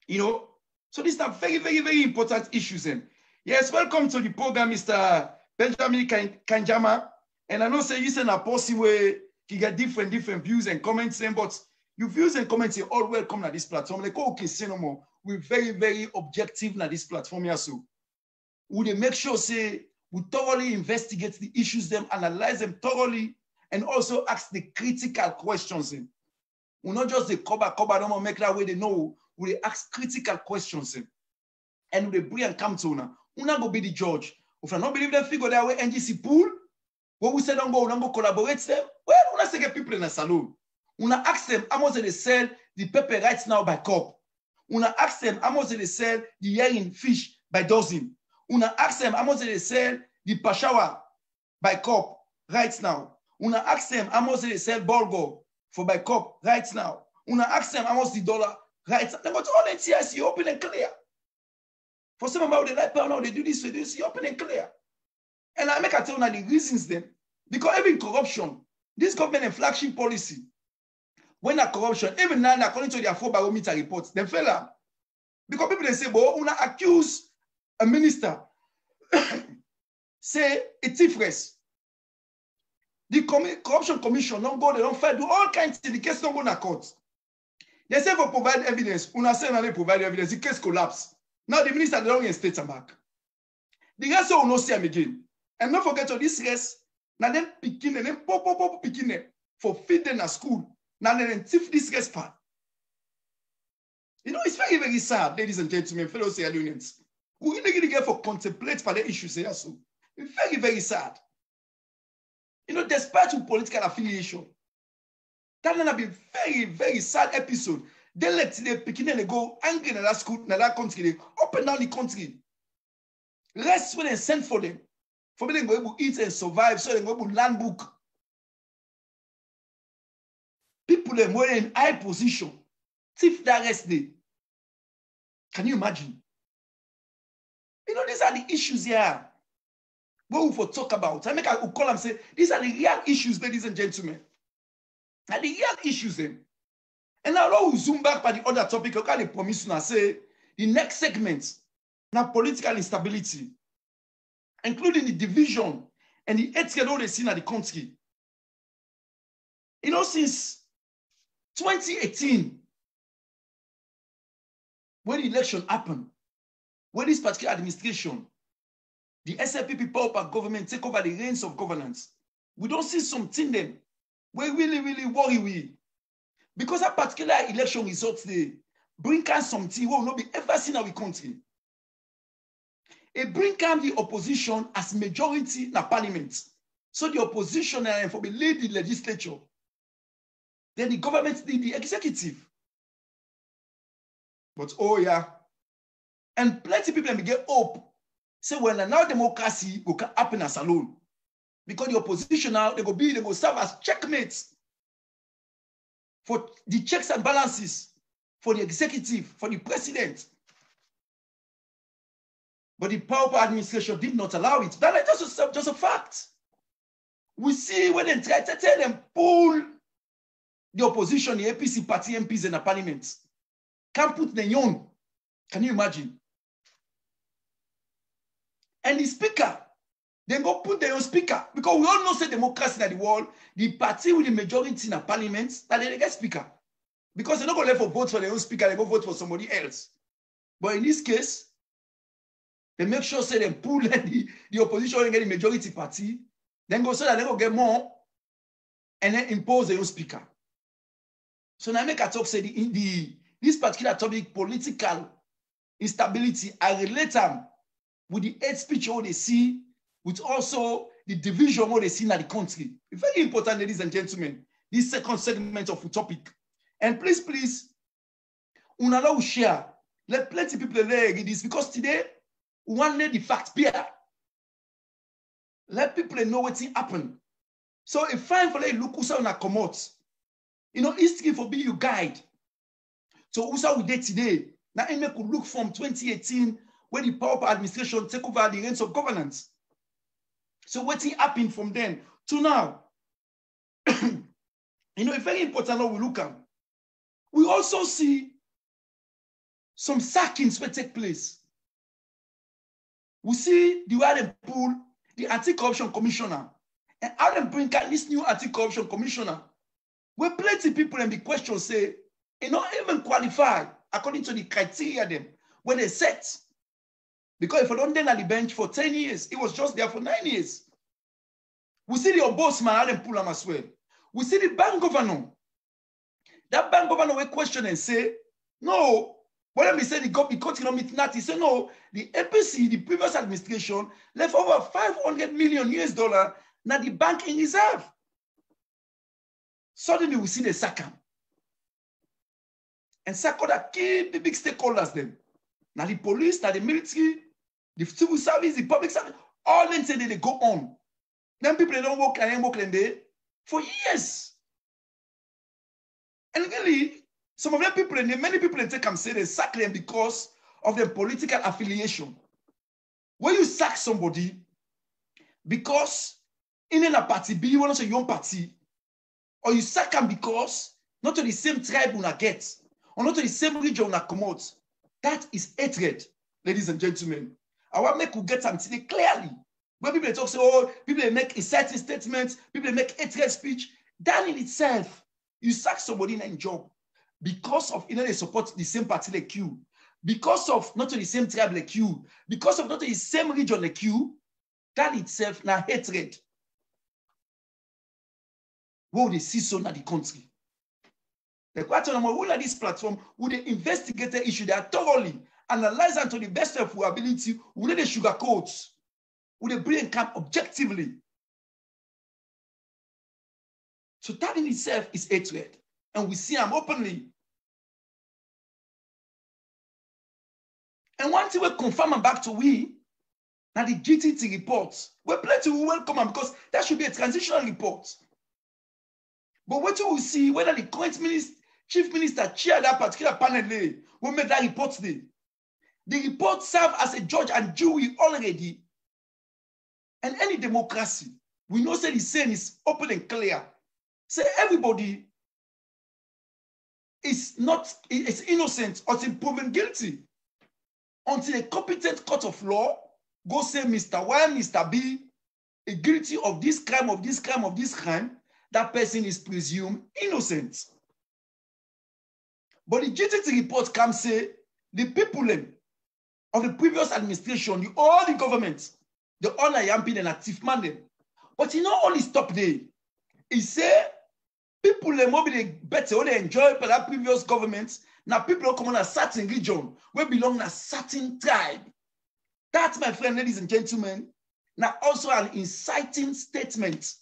You know? So these are very, very, very important issues. Then. Yes, welcome to the program, Mr. Benjamin Kanjama. And I know say you send a post where you get different views and comments, but your views and comments are all welcome at this platform. Like, okay, say no more. We're very, very objective at this platform here. So we make sure say we thoroughly investigate the issues, them, analyze them thoroughly, and also ask the critical questions. We not just the cover, don't make that way they know. We ask critical questions. And we bring and come to una. Una go be the judge. If I don't believe them figure that way NGC pool, what we say don't go collaborate them, well, una say get people in a salon. Una ask them how much they sell the pepper right now by cup. Una ask them how much they sell the herring fish by dozen. Una ask them how much they sell the Pashawa by cup right now. Una ask them how much they sell Bulgur for by cup right now. Una ask them how much the dollar right now. They got all NTIC open and clear. For some about the right now, they do this, open and clear. And I make a tell you the reasons then. Because even corruption, this government and flagship policy, when a corruption, even now, according to their 4 barometer reports, they fail out. Because people they say, well, una accuse a minister, say a thief race. The corruption commission don't go, they don't fail, do all kinds of the case don't go to court. They say for provide evidence, una say they provide evidence, the case collapse. Now the minister they don't reinstate him back. The rest will not see him again. And don't forget to this rest, now them picking and then pop picking them for feeding at school. Now then thief this rest part. You know, it's very, very sad, ladies and gentlemen, fellow Sierra Leoneans. We really get for contemplate for the issues here. So it's very, very sad. You know, despite your political affiliation, that will be very, very sad episode. They let the picking and they go angry in that school, in that country, they up and down the country. Rest when they send for them. For me, they go able to eat and survive, so they go able to land book. People that were in high position, thief that rest day. Can you imagine? You know, these are the issues here. What we for talk about. I make a call and say, these are the real issues, ladies and gentlemen. And the real issues then. And now we'll zoom back by the other topic. Okay, I promise you and say the next segment, now political instability, including the division and the hatred all they see in the country. You know, since 2018, when the election happened, when this particular administration, the SLPP power government take over the reins of governance, we don't see something then. We really, really worry we. Because that particular election results, they bring out something we will not be ever seen in our country. It bring out the opposition as majority in the parliament. So the opposition for the lead the legislature. Then the government lead the executive. But oh yeah. And plenty of people get hope. Say, well, now democracy will happen as alone. Because the opposition now, they go serve as checkmates for the checks and balances, for the executive, for the president. But the power administration did not allow it. That's just a fact. We see when they try to tell them, pull the opposition, the APC party MPs in the parliament. Can't put them on. Can you imagine? And the speaker, they go put their own speaker. Because we all know say democracy in the world, the party with the majority in the parliament, that they get speaker. Because they're not going to let for vote for their own speaker, they go vote for somebody else. But in this case, they make sure say they pull the opposition and get the majority party, then go so that they go get more, and then impose their own speaker. So now I make a talk say this particular topic, political instability, I relate them with the hate speech all they see, with also the division what they see in the country. It's very important, ladies and gentlemen, this second segment of the topic. And please, unallow share. Let plenty of people read this because today, we want to let the facts be. Let people know what's happened. So it's fine for them look usa on a commot. You know, history for be your guide. So usa we did today. Now, I could look from 2018 when the power administration take over the reins of governance. So what's happened from then to now? You know, it's very important how we look at. We also see some sackings will take place. We see the way they pull the anti-corruption commissioner and how they bring out this new anti-corruption commissioner. Where plenty of people in the question say, you know, even qualify according to the criteria them when they set. Because if I don't then at the bench for 10 years, it was just there for 9 years. We see the ombudsman, how they pull them as well. We see the bank governor. That bank governor will question and say, no, when we say the country not meet that, he said, no, the APC, the previous administration, left over $500 million now the bank in reserve. Suddenly we see the SACAM. And SACAM that killed the big stakeholders then. Now the police, now the military, the civil service, the public service, all them say they go on. Then people they don't work and work and they for years. And really, some of them people and many people they take and say they sack them because of their political affiliation. When you sack somebody because in a party B, you want to say your own party, or you sack them because not to the same tribe you get, or not to the same region you come out, that is hatred, ladies and gentlemen. I want to make you get something clearly. When people talk, say, oh, people make inciting statements, people make hatred speech, that in itself, you sack somebody in a job because of they support the same party like you, because of not to the same tribe like you, because of not to the same region like you, that itself now hatred. What they see so in the country. The question who at this platform would they investigate the issue, they are thoroughly analyze them to the best of our ability, would they sugarcoat, would they bring camp objectively. So that in itself is hatred. And we see them openly. And one thing we confirm and back to we, now the GTT reports, we plenty will welcome them because that should be a transitional report. But what you will see, whether the current chief minister chair that particular panel will make that report today. The report serve as a judge and jury already. And any democracy, we know say the saying is open and clear. Say everybody is innocent until proven guilty. Until a competent court of law go say Mr. Y, Mr. B is guilty of this crime, of this crime, of this crime, that person is presumed innocent. But the GTT report can say the people of the previous administration, all the government, the all Ayampi and active man. But he not only stop there. He say people will be better, they enjoy by that previous government. Now people come on a certain region where belong to a certain tribe. That's, my friend, ladies and gentlemen, now also an inciting statement.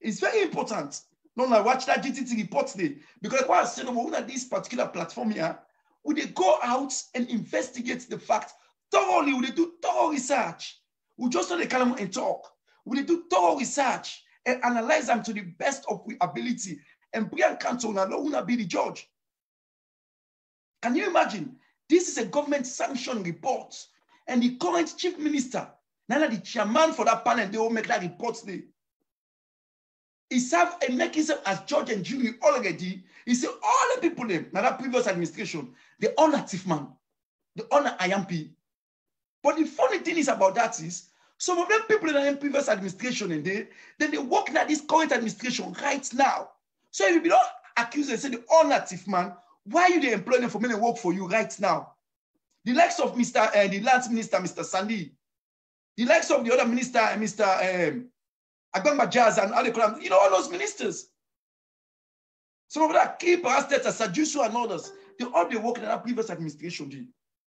It's very important. No, I watch that GTT report today because what I said on this particular platform here, would they go out and investigate the fact thoroughly? Would they do thorough research? We just not come and talk. Would they do thorough research and analyze them to the best of our ability and bring counsel and not be the judge? Can you imagine? This is a government sanctioned report, and the current chief minister, now the chairman for that panel, they will make that report today. He served and make himself as judge and jury already. He said all the people in that previous administration, they all active man, they all IMP. But the funny thing is about that is some of them people in the previous administration and they work in this current administration right now. So if you don't accuse and say the all active man, why you they employ them for men to work for you right now? The likes of the Lands Minister, Mr. Sandy, the likes of the other minister, Mr. Agbamba Jazz and all those ministers. Some of that key pastors, Sajusu and others, they all be working in that previous administration. Did.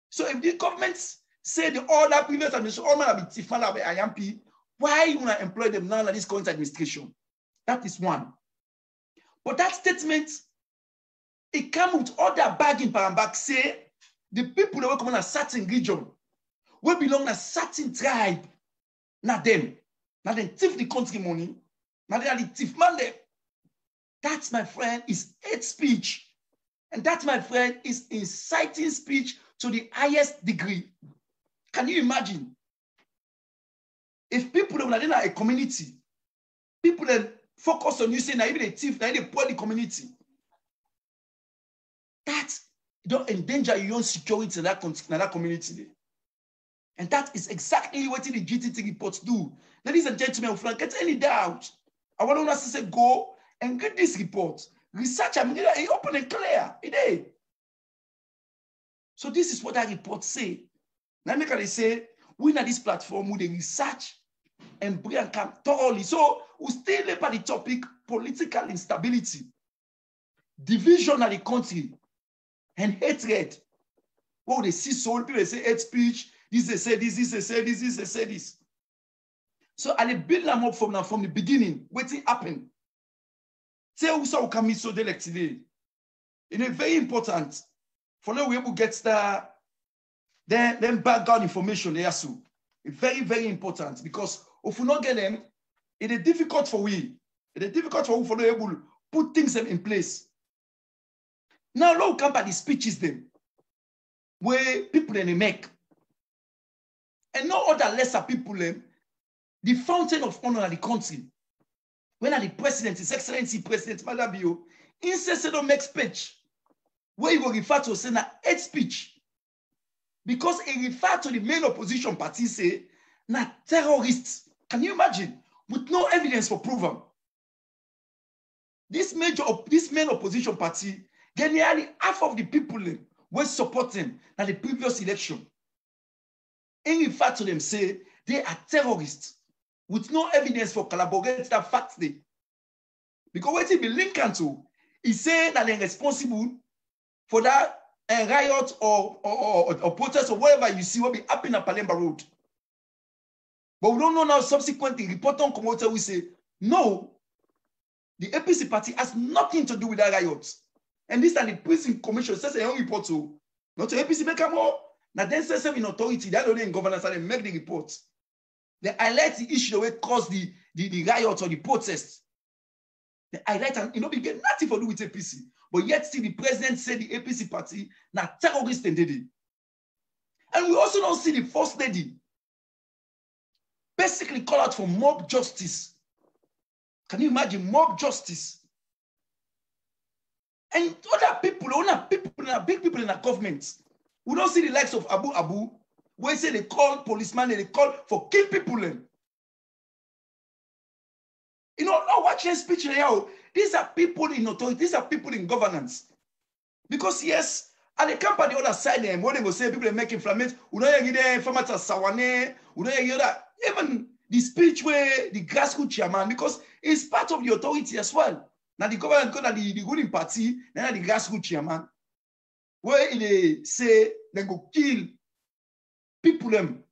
So if the governments say all that previous administration, all man be Tifana by IMP, why you want to employ them now in this current administration? That is one. But that statement, it comes with all that bagging back, say the people that work in a certain region will belong to a certain tribe, not them. Now they thief the country money. Now they are the thief man there. That, my friend, is hate speech. And that, my friend, is inciting speech to the highest degree. Can you imagine? If people that are in a community, people that focus on you saying, now even the thief, now they poor the community. That don't endanger your own security in that community. And that is exactly what the GTT reports do. Ladies and gentlemen, if you don't get any doubt, I want to say go and get this report. Research and open and clear. So this is what that report say. Now make they say, we at this platform with the research and bring and come thoroughly. So we still look at the topic political instability, division of the country, and hatred. Oh, they see so people say hate speech. This they say this, this they say this, this they say this. So I build them up from the beginning. Waiting happen. Say who saw come meet so like today. It is very important for now we able to get the then background information there so. It's very, very important because if we not get them, it is difficult for we. It is difficult for we to be able to put things in place. Now, look come by the speeches them where people they make. And no other lesser people them, the fountain of honor in the country. When the president, His Excellency President Madabio, insisted on make speech, where he will refer to say na hate speech. Because he referred to the main opposition party say na terrorists. Can you imagine? With no evidence for proven. This main opposition party get nearly half of the people were supporting in the previous election. He referred to them say they are terrorists with no evidence for collaborating that fact day. Because what he be linked to, he say that they're responsible for that riot or protest or whatever you see will be happening at Palemba Road. But we don't know now, subsequently, report on Komoto, we say, no, the APC party has nothing to do with that riot. And this is the prison commission says a young report to not to APC make more. Now then says in authority, that only in governance, and they make the report. They highlight the issue the way caused the riot or the protest. They highlight and you know, we get nothing to do with APC. But yet still the president said the APC party now terrorist and did it. And we also don't see the first lady basically call out for mob justice. Can you imagine mob justice? And other people, big people in the government, we don't see the likes of Abu, where say they call policemen, they call for kill people. You know, not watching speech now. These are people in authority, these are people in governance. Because yes, and they come on the other side, them, what they will say, people are making inflammation, we don't hear them, Famata Sawane, we don't hear that. Even the speech where the grassroots chairman, because it's part of the authority as well. Now the government, the ruling party, then the grassroots chairman, where they say they go kill people them.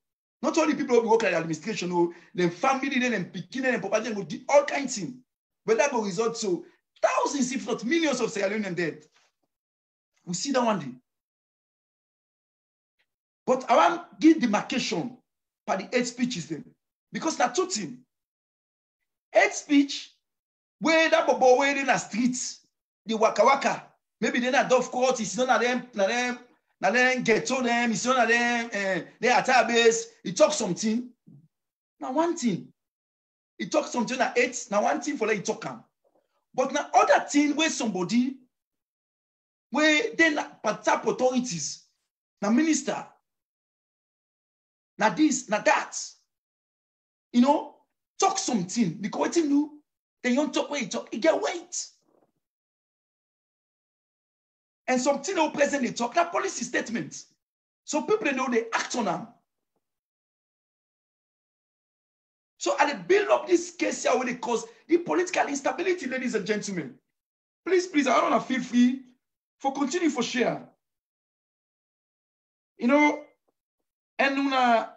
Not only people who work at the administration, or them family, them picking, them property, go do all kinds of things. But that will result to thousands, if not millions of Sierra Leoneans dead. We see that one day. But I want to give demarcation by the hate speeches then. Because that's two things. Hate speech, where that bobo where in the streets, the waka, maybe they're not dove court, it's none of them get to them, it's none of them, they are base, he talks something. Now one thing, he talks something at 8, now one thing for that he talk him. But now other thing where somebody, where they not tap authorities, now minister, now this, now that, you know, talk something, because what you do, then you don't talk where you talk, you get weight. And something that present they talk, that policy statement. So people know they act on them. So I build up this case here where they cause the political instability, ladies and gentlemen. Please, I want to feel free for continue for share. You know, and una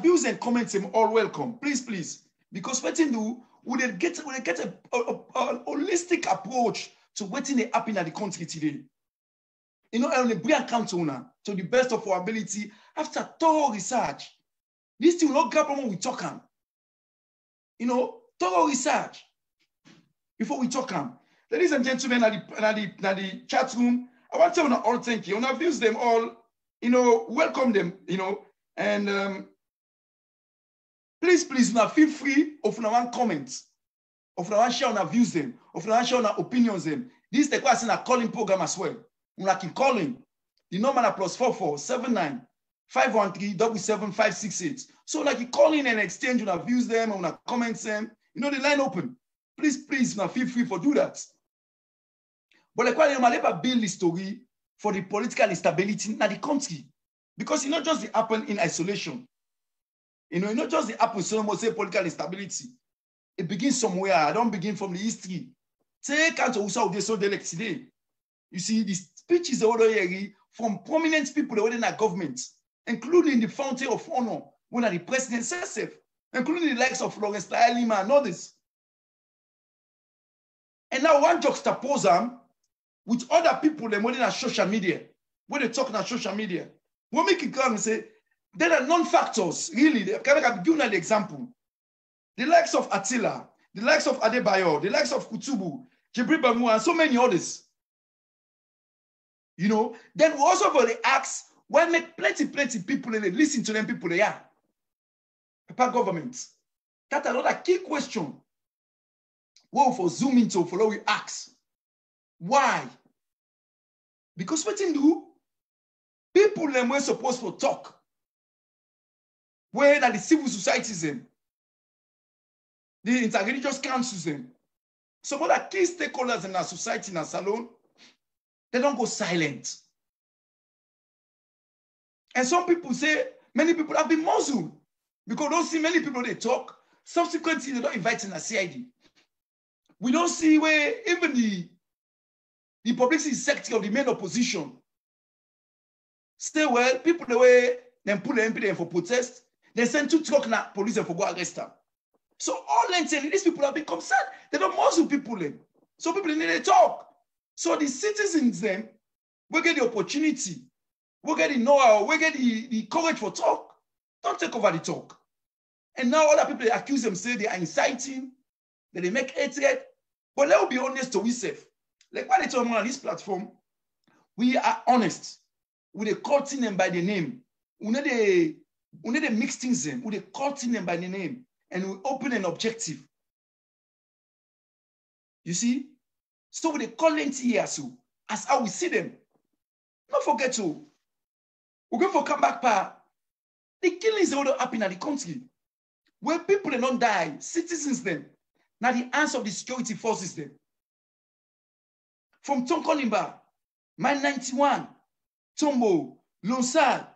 views and comments them all welcome. Please. Because what you do, we get a holistic approach to what they happen at the country today. You know, and we bring account to the best of our ability after thorough research. This thing will not grab when we talk on. You know, thorough research before we talk on. Ladies and gentlemen, at the chat room, I want to tell you all thank you. And I've used them all, you know, welcome them, you know, and please, now feel free of one comments, of one share on our views them, of one share on our opinions them. This is the question a calling program as well. We keep calling. The number na +44 79 513 77568. So like you call in and exchange on our views them, on our comments them, you know the line open. Please, now feel free for do that. But like why you never build the story for the political instability in the country. Because it's not just the happen in isolation. You know, it's not just the happen so say political instability. It begins somewhere. I don't begin from the history. Take out also so today. You see, the speeches from prominent people within our government, including the fountain of honor, when the president says it, including the likes of Lawrence Lima and others. And now one juxtapose them with other people within our social media, when they talk on social media. When we can come and say, there are non-factors, really. Can I give you an example? The likes of Attila, the likes of Adebayo, the likes of Kutubu, Jibril Bamu, and so many others. You know, then we also for the acts, why make plenty people and they listen to them people they are. Papa government. That's another key question. Well, for zoom into follow we ask. Why? Because what in do? People them were supposed to talk. Where that the civil societies them, the interreligious councils them, some other key stakeholders in our society in our salon, they don't go silent. And some people say many people have been muzzled because we don't see many people they talk. Subsequently, they don't invite in a CID. We don't see where even the publicity sector of the main opposition stay well. People the way then put the MP there for protest, they send 2 truck na police and for go arrest them. So all them saying these people have been concerned. They don't muzzle people in. So people need to talk. So the citizens then will get the opportunity, will get the know-how, will get the courage for talk. Don't take over the talk. And now other people they accuse them, say they are inciting, that they make hatred. But let's be honest to ourselves. Like when they talk on this platform, we are honest. We are calling them by the name. We need to mix things in. We are calling them by the name. And we open an objective. You see? So we call them here so as how we see them. Don't forget to. We're going for come back part. The killings that will happen in the country. Where people don't die, citizens them. Now the hands of the security forces them. From Tonkonimba, Mine 91, Tombo, Lonsal.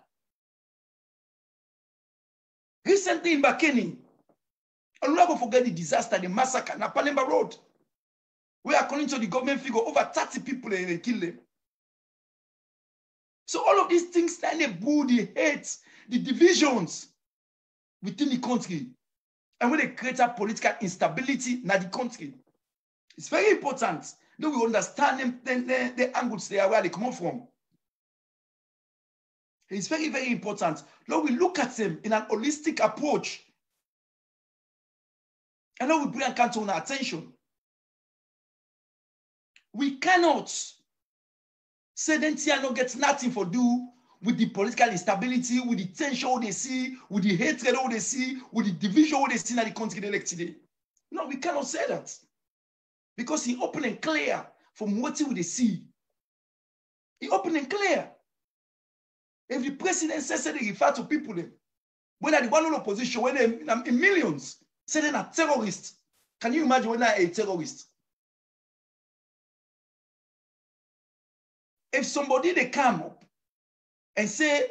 Recently in Bakeni, I'm not going to forget the disaster, the massacre, na Palemba Road. Where according to the government figure, over 30 people and they kill them. So all of these things, they boo the hate, the divisions within the country. And when they create a political instability in the country, it's very important that we understand the angles there where they come from. It's very, very important. Now we look at them in an holistic approach. And now we bring account on our attention. We cannot say that TR no gets nothing for do with the political instability, with the tension they see, with the hatred they see, with the division they see in the country they elect today. No, we cannot say that. Because he open and clear from what they see. He open and clear. If the president says that they refer to people, when at the one opposition, when they in millions, say they're a terrorist. Can you imagine when they're a terrorist? If somebody they come up and say,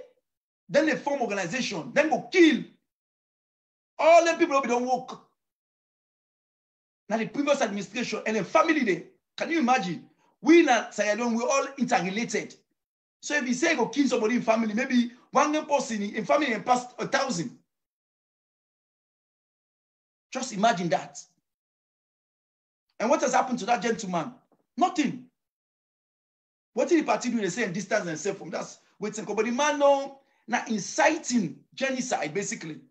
then they form organization, then go kill all the people who don't work. Now the previous administration and the family there, can you imagine? We in Sierra Leone, we're all interrelated. So if you say go kill somebody in family, maybe one person in family and past 1,000. Just imagine that. And what has happened to that gentleman? Nothing. What did the party do? They say and distance themselves from that waiting. But the man now inciting genocide, basically.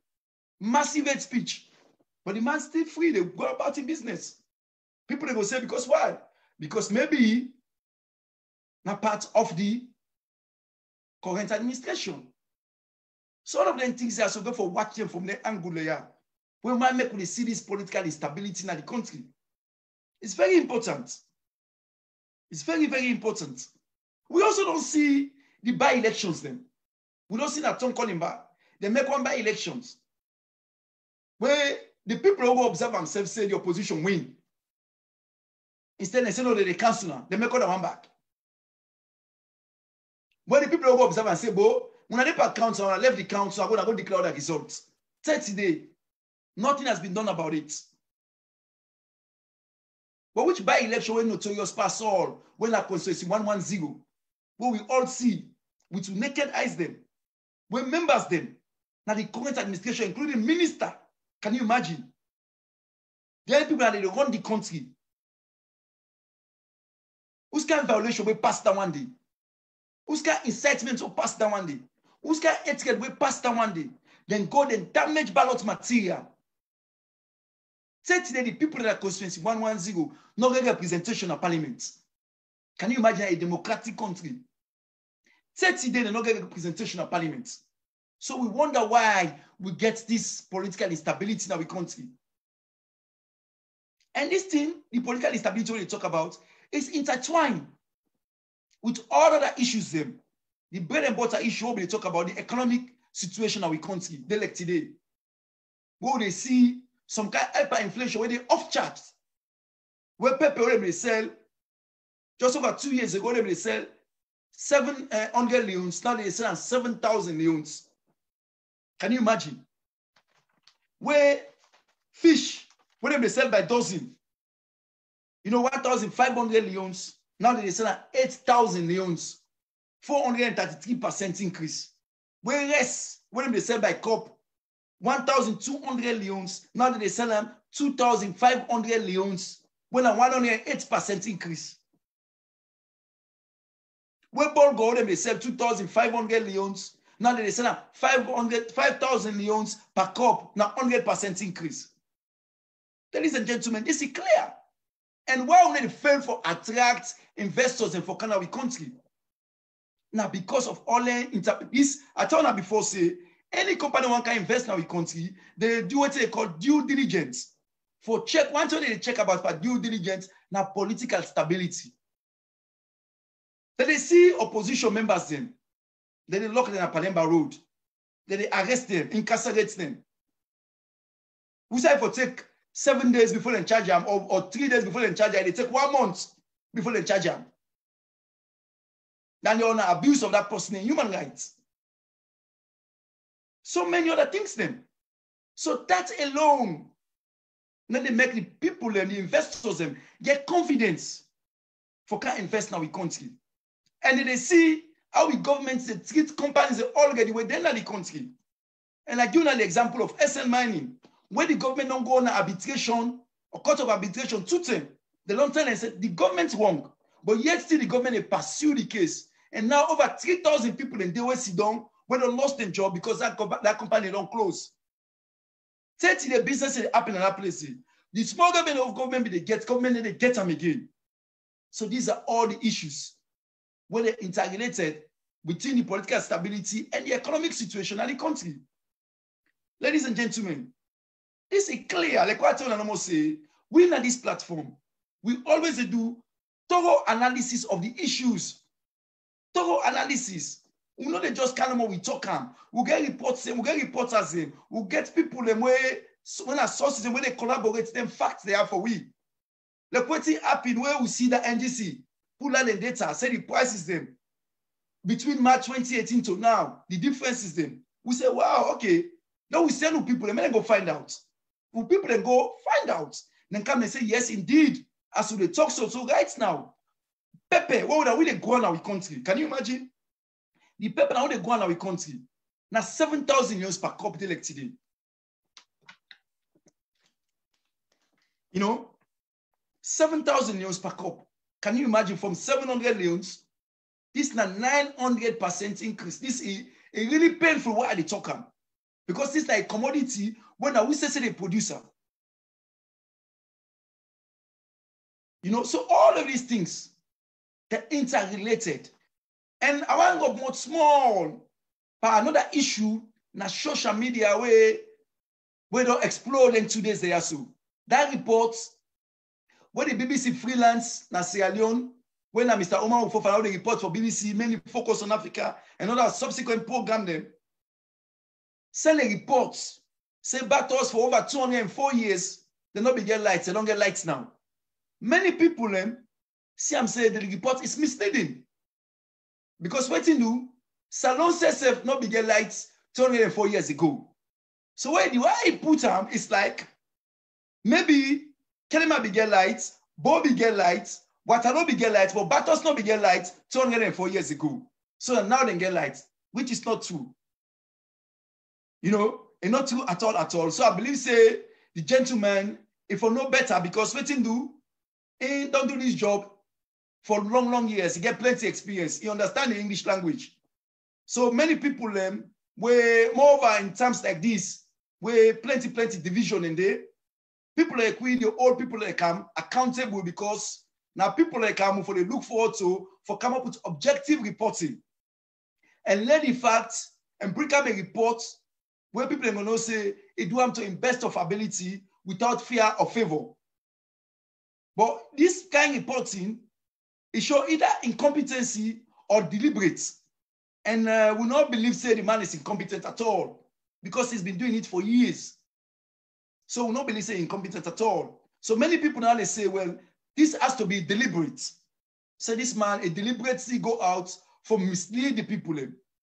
Massive hate speech. But the man still free. They go about in business. People they go say, because why? Because maybe not part of the current administration. So all of them things are so go for watching from the angle there. When man make we see this political instability in the country. It's very important. It's very, very important. We also don't see the by-elections then. We don't see that Tom Kolimba. They make one by-elections. Where the people who observe themselves say the opposition win. Instead, they say no, they cancel now. They make all the one back. When the people who observe and say, bo, when I left council, I left the council, I'm going to go declare the results. 30 days. Nothing has been done about it. But which by-election when notorious pass all, when la constituency 110, where we all see with naked eyes them, when members them, now the current administration, including minister, can you imagine? The other people that they run the country. Who's kind of violation will pass down one day? Who's kind of incitement will pass down one day? Who's got etiquette we pass down one day, then go then damage ballot material. Say today the people that are constituency 110 no get representation of parliament. Can you imagine a democratic country? Say today they no get representation of parliament. So we wonder why we get this political instability in our country. And this thing, the political instability we talk about, is intertwined with all other issues them. The bread and butter issue we talk about, the economic situation of our country, they like today. Where they see some kind of hyperinflation where they off chart. Where pepper they sell, just over 2 years ago, they sell 700 leons, now they sell 7,000 leons. Can you imagine? Where fish, where they sell by dozen, 1,500 leons, now they sell 8,000 leons, 433% increase. Whereas when they sell by cup, 1,200 leons, now they sell them 2,500 leons, when a 108% increase. Where ball go, they sell 2,500 leons, now they sell 5,000 leons per cup, now 100% increase. Ladies and gentlemen, this is clear. And why only fail for attract investors and for Canada country? Now, because of all this, I told you before, say, any company one can invest in our country, they do what they call due diligence. For check, one thing they check about for due diligence, now political stability. Then they see opposition members then they lock them at Palemba Road. Then they arrest them, incarcerate them. We say for take 7 days before they charge them, or 3 days before they charge them, they take 1 month before they charge them. Then you're on abuse of that person in human rights. So many other things then. So that alone, then they make the people and the investors them get confidence for can invest in our country. And then they see how the governments they treat companies they all get the way they're in the country. And I give you an example of SN Mining, where the government don't go on arbitration or court of arbitration to them. They don't tell and say the government's wrong, but yet still the government they pursue the case. And now over 3,000 people in DOS sit down when they lost their job because that company don't close. 30 the business they happen in that place. The small government they get them again. So these are all the issues where they're interrelated between the political stability and the economic situation of the country. Ladies and gentlemen, this is clear. Like what I almost say, we on this platform, we always do thorough analysis of the issues. Thorough analysis. We know they just kind of we talk on. We get reports, we get reporters in, we get people them where when our sources and where they collaborate, them facts they are for we. Like what's happening where we see the NGC pull out the data, say the prices them between March 2018 to now, the differences them. We say, wow, okay. Now we send people, and then go find out. When people then go find out, then come and say, yes, indeed. As we talk so right now, Pepe, what would they go on our country? Can you imagine? The Pepe now they go on our country. Now 7,000 euros per cup like today. 7,000 euros per cup. Can you imagine from 700 leons? This is a 900% increase. This is a really painful what are they talking? Because this is like a commodity when we say the producer. So all of these things, they're interrelated. And I want to go more small, but another issue, na social media where don't explode in 2 days there so. That report, when the BBC freelance na Sierra Leone, when Mr. Omar Fofana the report for BBC, mainly focus on Africa, and other subsequent program them, send a report, say battles for over 204 years, they not be get lights, they don't get lights now. Many people see I'm saying the report is misleading. Because what you do, Salon says not be get lights 204 years ago. So why I put them, it's like maybe Kelima be get lights, Bo be get lights, Watano be get lights, but Batos not be get lights 204 years ago. So now they get lights, which is not true. And not true at all. So I believe say the gentleman, if I know better, because what he do, he don't do this job for long years. He get plenty experience. He understand the English language. So many people were moreover in terms like this, where plenty division in there. People like we, the old people like come accountable because now people like come for they look forward to for come up with objective reporting and learn the facts and bring up a report where people are going to say it do them to in best of ability without fear or favor. But this kind of reporting, it shows either incompetency or deliberate. And we not believe say the man is incompetent at all because he's been doing it for years. So we not believe say incompetent at all. So many people now they say, well, this has to be deliberate. So this man it deliberately go out for mislead the people,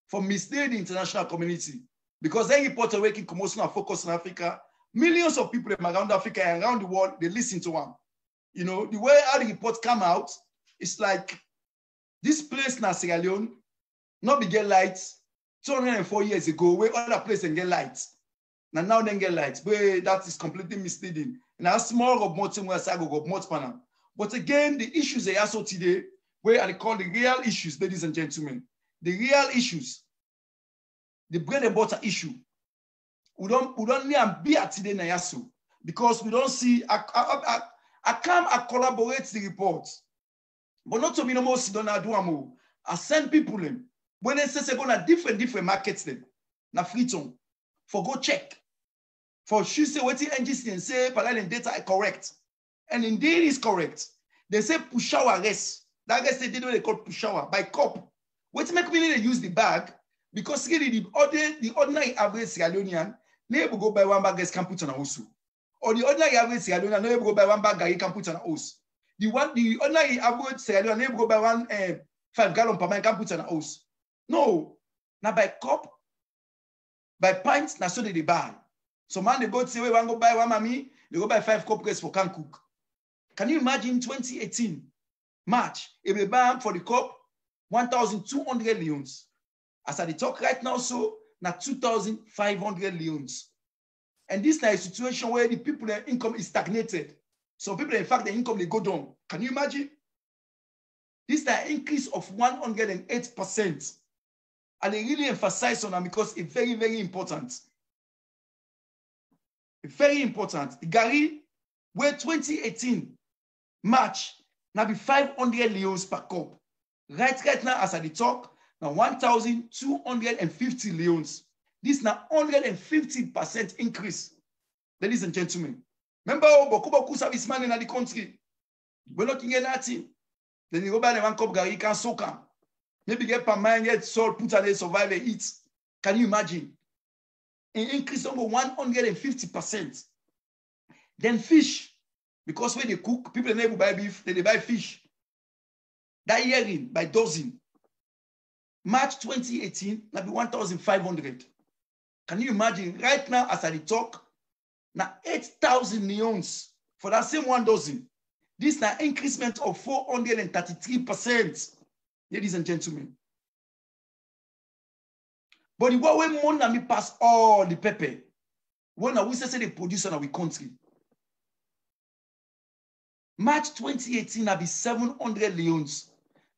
for mislead the international community. Because they report making commotion and focus on Africa, millions of people around Africa and around the world, they listen to him. You know, the way how the reports come out, it's like this place now, Sierra Leone, not be get lights 204 years ago, where other places get lights. Now they get lights, but that is completely misleading. Now small of mountain where I go panel. But again, the issues they also today, where I call the real issues, ladies and gentlemen, the real issues, the bread and butter issue. We don't need to be at today na yasu because we don't see. I come, I collaborate the report, but not to be no more sit down and do more. I send people in when they say go na different markets them na Freetown for go check for sure say what the NGC say parallel data are correct and indeed is correct. They say push our arrest. That arrest they did what they call push our by cop. What make me they use the bag because really the ordinary average Sierra Leonean never go buy one bag gas can put on a house. Or the ordinary average Sierra Leonean never go buy one bag gas can put on a house. The ordinary average Sierra Leonean never go buy one 5 gallon per man can put on a house. No, now by cup, by pints, now so they buy. So man they go say we want go buy one mommy, they go buy 5 cup gas for can cook. Can you imagine 2018 March? If they buy for the cup 1,200 leons. As I talk right now, so now 2,500 leons. And this is a situation where the people their income is stagnated. So people, in fact, their income they go down. Can you imagine? This is an increase of 108%. And they really emphasize on that because it's very, very important. It's very important. The Gary, where 2018 March, now be 500 leons per cup. Right now, as I talk, now 1,250 leons. This is now 150% increase, ladies and gentlemen. Remember, Boku serviceman in the country. We're not getting nothing. Then you go buy the one cup Gary, can soak them. Maybe get per man, get salt, put on it, survive and eat. Can you imagine? An increase over 150%. Then fish, because when they cook, people never buy beef, they buy fish. That year by dozen. March 2018, now be 1,500. Can you imagine? Right now, as I talk, now 8,000 neons for that same 1 dozen. This is an increasement of 433%, ladies and gentlemen. But the way money pass all the pepper, when we say they produce in our country. March 2018, now be 700 leons.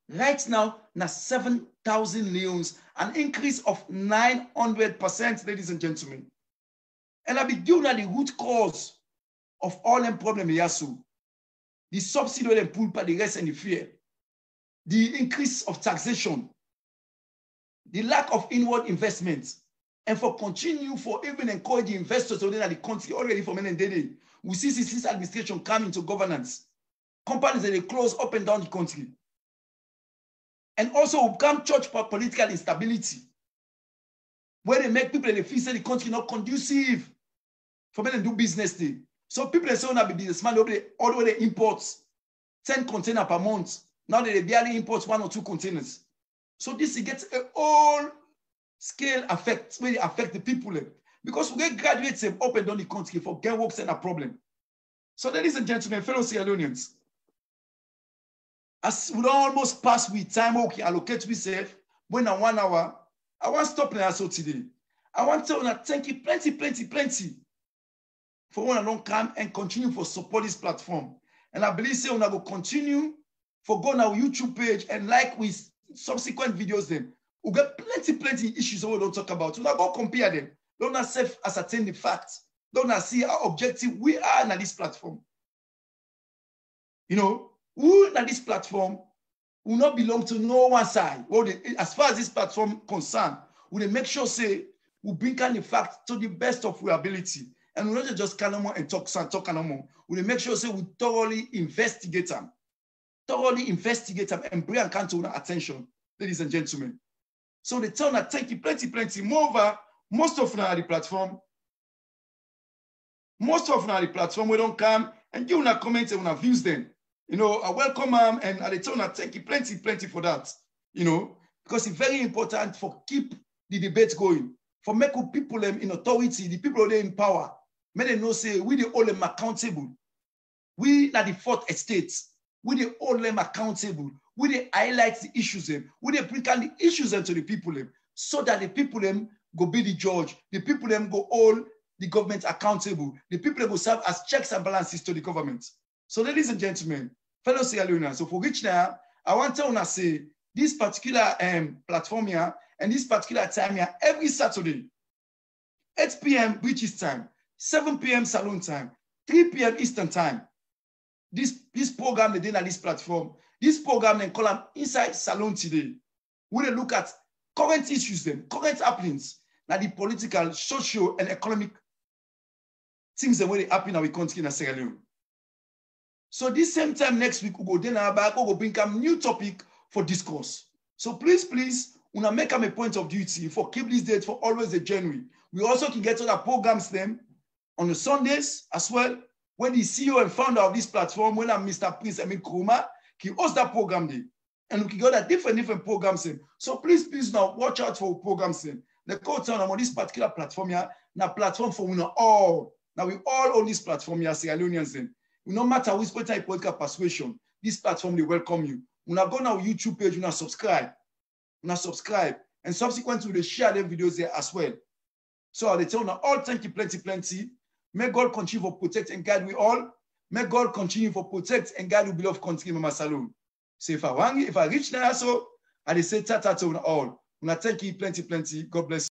Right now, now 7,000 leons, an increase of 900%, ladies and gentlemen. And I be doing the root cause of all them problems here. So the subsidy they pull by the rest and the fear, the increase of taxation, the lack of inward investment, and for continue for even encourage the investors within the country already for many days. We see this administration come into governance. Companies that they close up and down the country. And also come church for political instability, where they make people in the feel say the country not conducive for them to do business there. So people are saying that be businessman, all the way they import 10 containers per month. Now they barely import 1 or 2 containers. So this gets a whole scale effect, where they affect the people. Because we get graduates up and down the country for get works and a problem. So ladies and gentlemen, fellow Sierra Leoneans, as we don't almost pass with time, okay, allocate we save. When I 1 hour, I want to stop now so today. I want to thank you plenty for when I don't come and continue for support this platform. And I believe say when I go continue for go on our YouTube page and like with subsequent videos then We get plenty issues that we don't talk about. We not go compare them. Don't not self-ascertain the facts. Don't not see how objective we are on this platform. You know, who on this platform will not belong to no one side. Well, as far as this platform concerned, we make sure say we bring out the fact to the best of our ability. And we not just come and talk no more. We make sure say we thoroughly investigate them. And bring them to our attention, ladies and gentlemen. So they tell us thank you plenty. Moreover, most of the platform, we don't come and give una comments and una views then. You know, I welcome them and they tell us thank you plenty for that. You know, because it's very important for keep the debate going, for make people in authority, the people in power, may they know say we the all them accountable. We are the fourth estate. We the all them accountable. We they highlight the issues them. We they bring out the issues them to the people them, so that the people them go be the judge. The people them go hold the government accountable. The people them go serve as checks and balances to the government. So, ladies and gentlemen, fellow Sierra Leoneans, so for which now I want to say this particular platform here and this particular time here every Saturday, 8 p.m. British time, 7 p.m. Salon time, 3 p.m. Eastern time. This program they did on this platform. This program they call them Inside Salon today. We look at current issues, current happenings, like the political, social, and economic things that they happen in our country in Sierra Leone. So this same time next week, we go then back, we go bring a new topic for discourse. So please, we na make them a point of duty for keep this date for always a January. We also can get other programs then on the Sundays as well. When the CEO and founder of this platform, when I'm Mr. Prince Emil Kroma, he hosts that program day. And we can go to different programs in. So please now watch out for programs in. The code town on this particular platform here, na platform for we all. Now we all own this platform here, Sierra Leoneans in. No matter which political persuasion, this platform they welcome you. When I go on our YouTube page, you subscribe. And subsequently they share them videos there as well. So they tell you all thank you plenty. May God continue to protect and guide we all. May God continue to protect and guide we beloved country, Mama Salon. So if I reach there, so I say tata to all. Thank you plenty. God bless you.